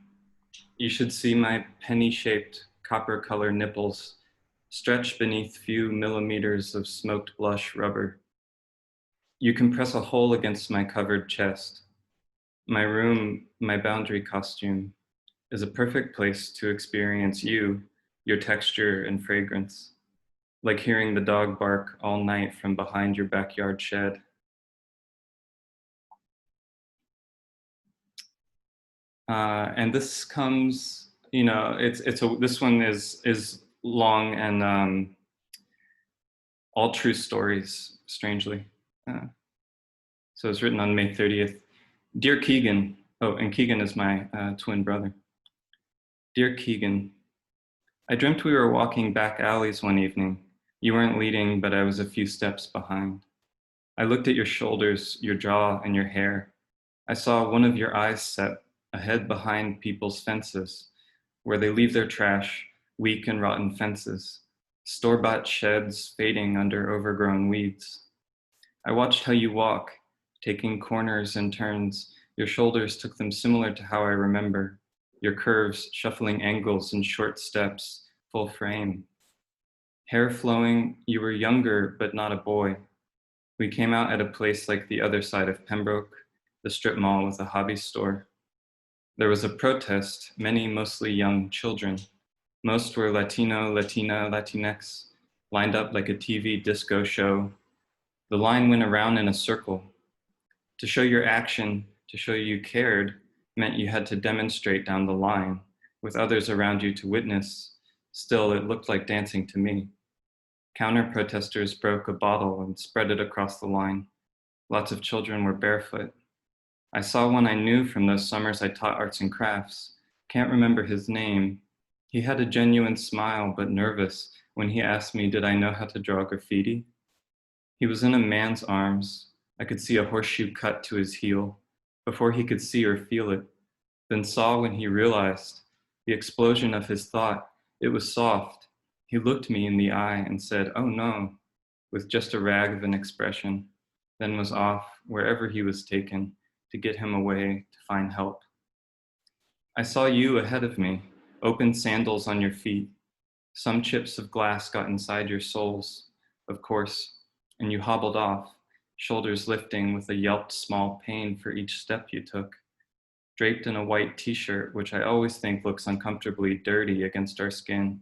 You should see my penny-shaped copper color nipples stretched beneath few millimeters of smoked blush rubber. You can press a hole against my covered chest. My room, my boundary costume, is a perfect place to experience you, your texture and fragrance, like hearing the dog bark all night from behind your backyard shed. And this comes, this one is long and all true stories, strangely. So it's written on May 30th. Dear Keegan, oh, and Keegan is my twin brother. Dear Keegan, I dreamt we were walking back alleys one evening. You weren't leading, but I was a few steps behind. I looked at your shoulders, your jaw, and your hair. I saw one of your eyes set ahead behind people's fences, where they leave their trash, weak and rotten fences, store-bought sheds fading under overgrown weeds. I watched how you walk, taking corners and turns. Your shoulders took them similar to how I remember. Your curves, shuffling angles and short steps, full frame. Hair flowing, you were younger, but not a boy. We came out at a place like the other side of Pembroke, the strip mall with a hobby store. There was a protest, many mostly young children. Most were Latino, Latina, Latinx, lined up like a TV disco show. The line went around in a circle. To show your action, to show you cared, meant you had to demonstrate down the line, with others around you to witness. Still, it looked like dancing to me. Counter-protesters broke a bottle and spread it across the line. Lots of children were barefoot. I saw one I knew from those summers I taught arts and crafts. Can't remember his name. He had a genuine smile, but nervous when he asked me, did I know how to draw graffiti? He was in a man's arms. I could see a horseshoe cut to his heel before he could see or feel it, then saw when he realized the explosion of his thought. It was soft. He looked me in the eye and said, oh no, with just a rag of an expression, then was off wherever he was taken to get him away to find help. I saw you ahead of me, open sandals on your feet. Some chips of glass got inside your soles, of course, and you hobbled off, shoulders lifting with a yelped small pain for each step you took. Draped in a white t-shirt, which I always think looks uncomfortably dirty against our skin.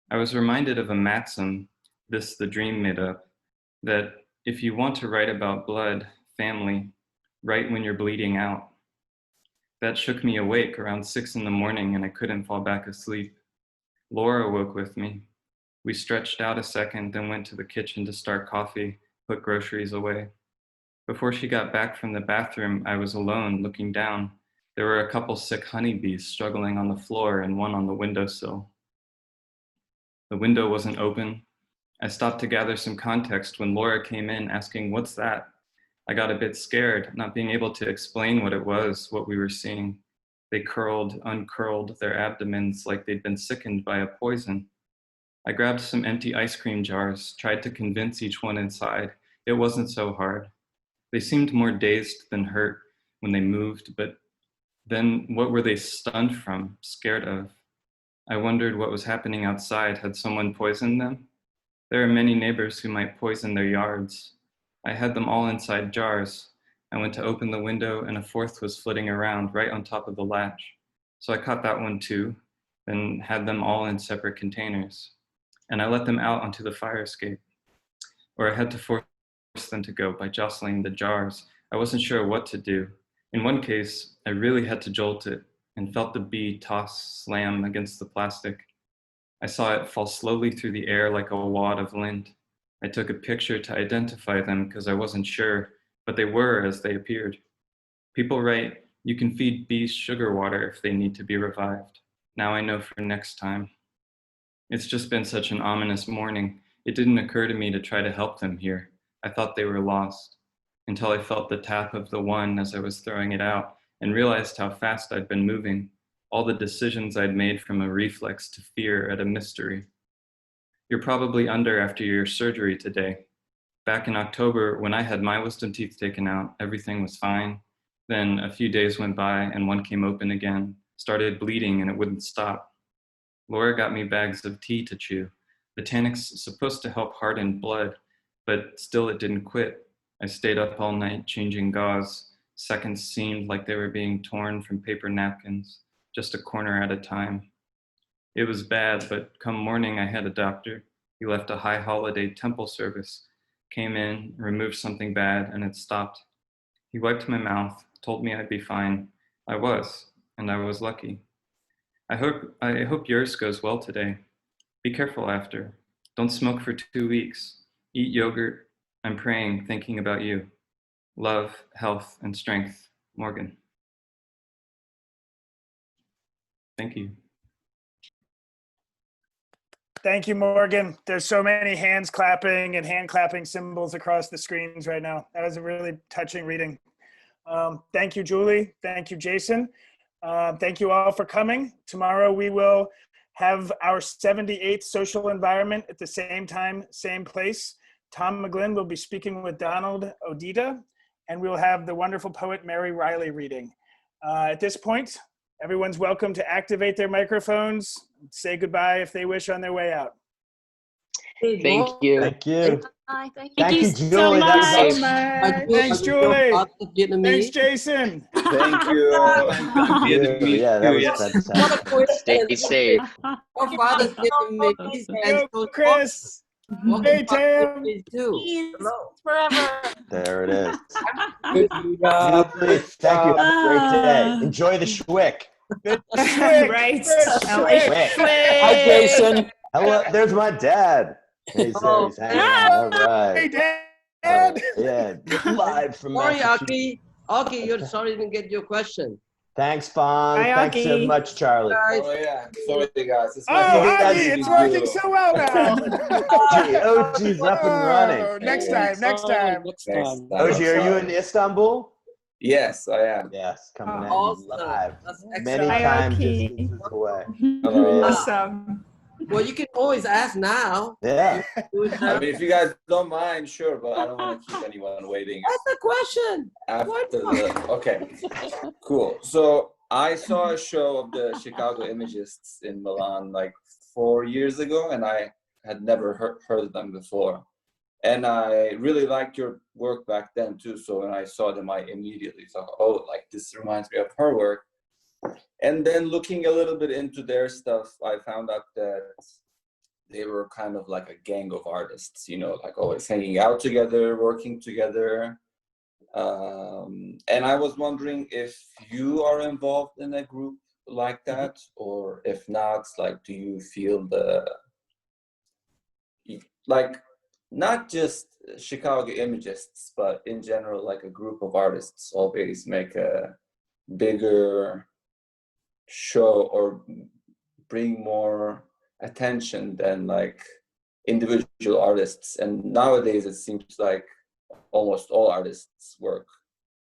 I was reminded of a maxim, this the dream made up, that if you want to write about blood, family, write when you're bleeding out. That shook me awake around 6 in the morning and I couldn't fall back asleep. Laura woke with me. We stretched out a second, then went to the kitchen to start coffee, put groceries away. Before she got back from the bathroom, I was alone, looking down. There were a couple sick honeybees struggling on the floor and one on the windowsill. The window wasn't open. I stopped to gather some context when Laura came in asking, what's that? I got a bit scared, not being able to explain what it was, what we were seeing. They curled, uncurled their abdomens like they'd been sickened by a poison. I grabbed some empty ice cream jars, tried to convince each one inside. It wasn't so hard. They seemed more dazed than hurt when they moved, but then what were they stunned from, scared of? I wondered what was happening outside. Had someone poisoned them? There are many neighbors who might poison their yards. I had them all inside jars. I went to open the window and a fourth was flitting around right on top of the latch. So I caught that one too, then had them all in separate containers. And I let them out onto the fire escape. Or I had to force them to go by jostling the jars. I wasn't sure what to do. In one case, I really had to jolt it and felt the bee toss, slam against the plastic. I saw it fall slowly through the air like a wad of lint. I took a picture to identify them because I wasn't sure, but they were as they appeared. People write, you can feed bees sugar water if they need to be revived. Now I know for next time. It's just been such an ominous morning. It didn't occur to me to try to help them here. I thought they were lost, until I felt the tap of the one as I was throwing it out and realized how fast I'd been moving, all the decisions I'd made from a reflex to fear at a mystery. You're probably under after your surgery today. Back in October, when I had my wisdom teeth taken out, everything was fine. Then a few days went by and one came open again, started bleeding and it wouldn't stop. Laura got me bags of tea to chew. The tannic's supposed to help harden blood, but still it didn't quit. I stayed up all night changing gauze. Seconds seemed like they were being torn from paper napkins, just a corner at a time. It was bad, but come morning I had a doctor. He left a high holiday temple service, came in, removed something bad, and it stopped. He wiped my mouth, told me I'd be fine. I was, and I was lucky. I hope yours goes well today. Be careful after. Don't smoke for 2 weeks. Eat yogurt. I'm praying, thinking about you. Love, health, and strength, Morgan. Thank you. Thank you, Morgan. There's so many hands clapping and hand clapping symbols across the screens right now. That was a really touching reading. Thank you, Julie. Thank you, Jason. Thank you all for coming. Tomorrow we will have our 78th social environment at the same time, same place. Tom McGlynn will be speaking with Donald Odita, and we'll have the wonderful poet Mary Riley reading. At this point, everyone's welcome to activate their microphones, say goodbye if they wish on their way out. Thank you. Thank you. Bye. Thank you, so Julie. That was much. Thanks, Julie. Thanks, Jason. Thank you. Yeah, that was fantastic. Stay safe. Your father's Vietnamese and Yo, so Chris. Hey, Tam. Too. Hello. Forever. There it is. Good job. Julie, thank you. Have a great day. Enjoy the Schwick. Right. Schwick. Hi, Jason. Hello, there's my dad. He's hanging out. All right. Hey, Dad. Yeah, live from Sorry, Massachusetts. Aki, you're sorry you didn't get your question. Thanks, Fawn. Bye, Thanks so Aki. much, Charlie. Oh, yeah. Sorry, guys. It's Oh, my Aki, it's working so well now. OG's up and running. Next time. OG, are you in Istanbul? Yes, I am. Yes, coming at you Awesome. live. That's Many excellent. time Aki. distances away. Hello. Awesome. Well, you can always ask now. Yeah. I mean, if you guys don't mind, sure, but I don't want to keep anyone waiting. That's the question. After okay, cool. So I saw a show of the Chicago Imagists in Milan like 4 years ago, and I had never heard of them before. And I really liked your work back then too. So when I saw them, I immediately thought, oh, like this reminds me of her work. And then looking a little bit into their stuff, I found out that they were kind of like a gang of artists, you know, like always hanging out together, working together. And I was wondering if you are involved in a group like that, or if not, like, do you feel like, not just Chicago Imagists, but in general, like a group of artists always make a bigger show or bring more attention than like individual artists. And nowadays it seems like almost all artists work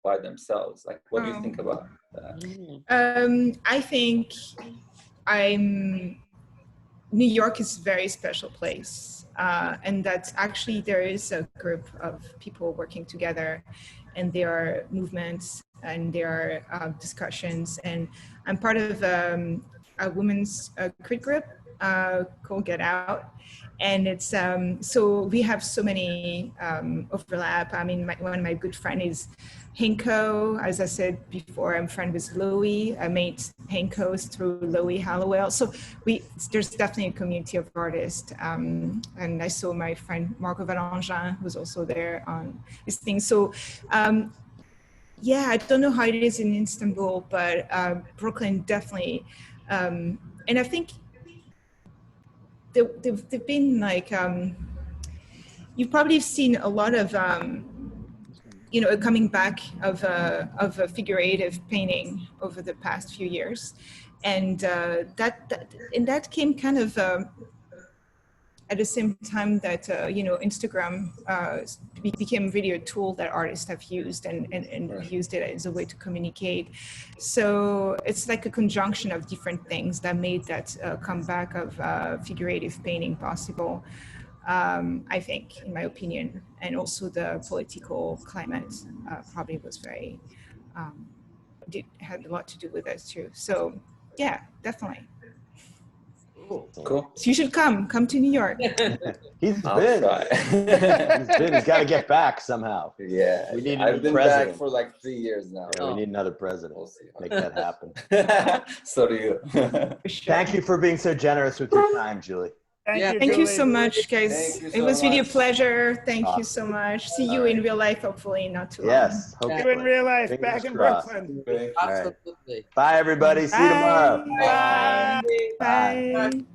by themselves. Like, what do you think about that? I think New York is a very special place. And that actually there is a group of people working together, and there are movements and there are discussions. And I'm part of a women's crit group called Get Out. And it's, so we have so many overlap. I mean, one of my good friend is Henko. As I said before, I'm friend with Louis. I made Henko's through Louis Hallowell. So there's definitely a community of artists. And I saw my friend Marco Valangin, who's also there on this thing. So yeah, I don't know how it is in Istanbul, but Brooklyn definitely. And I think they've been like, you've probably seen a lot of, you know, coming back of a figurative painting over the past few years. And that came kind of at the same time that, Instagram became really a tool that artists have used and used it as a way to communicate. So it's like a conjunction of different things that made that comeback of figurative painting possible, I think, in my opinion. And also the political climate probably was very, had a lot to do with it too. So yeah, definitely. Cool. So you should come to New York. He's I'll been. try. He's got to get back somehow. Yeah. We need a I've new been president. back for like 3 years now. Yeah, we need another president. We'll see. Make that happen. So do you. Thank you for being so generous with your time, Julie. Thank you so much, guys. You It so was really a much. pleasure. Thank you so much. See you in real life, hopefully not too long. Yes. You Hopefully. in real life, Fingers back in crossed. Brooklyn. Thank you. All right. Absolutely. Bye, everybody. See you tomorrow. Bye. Bye. Bye.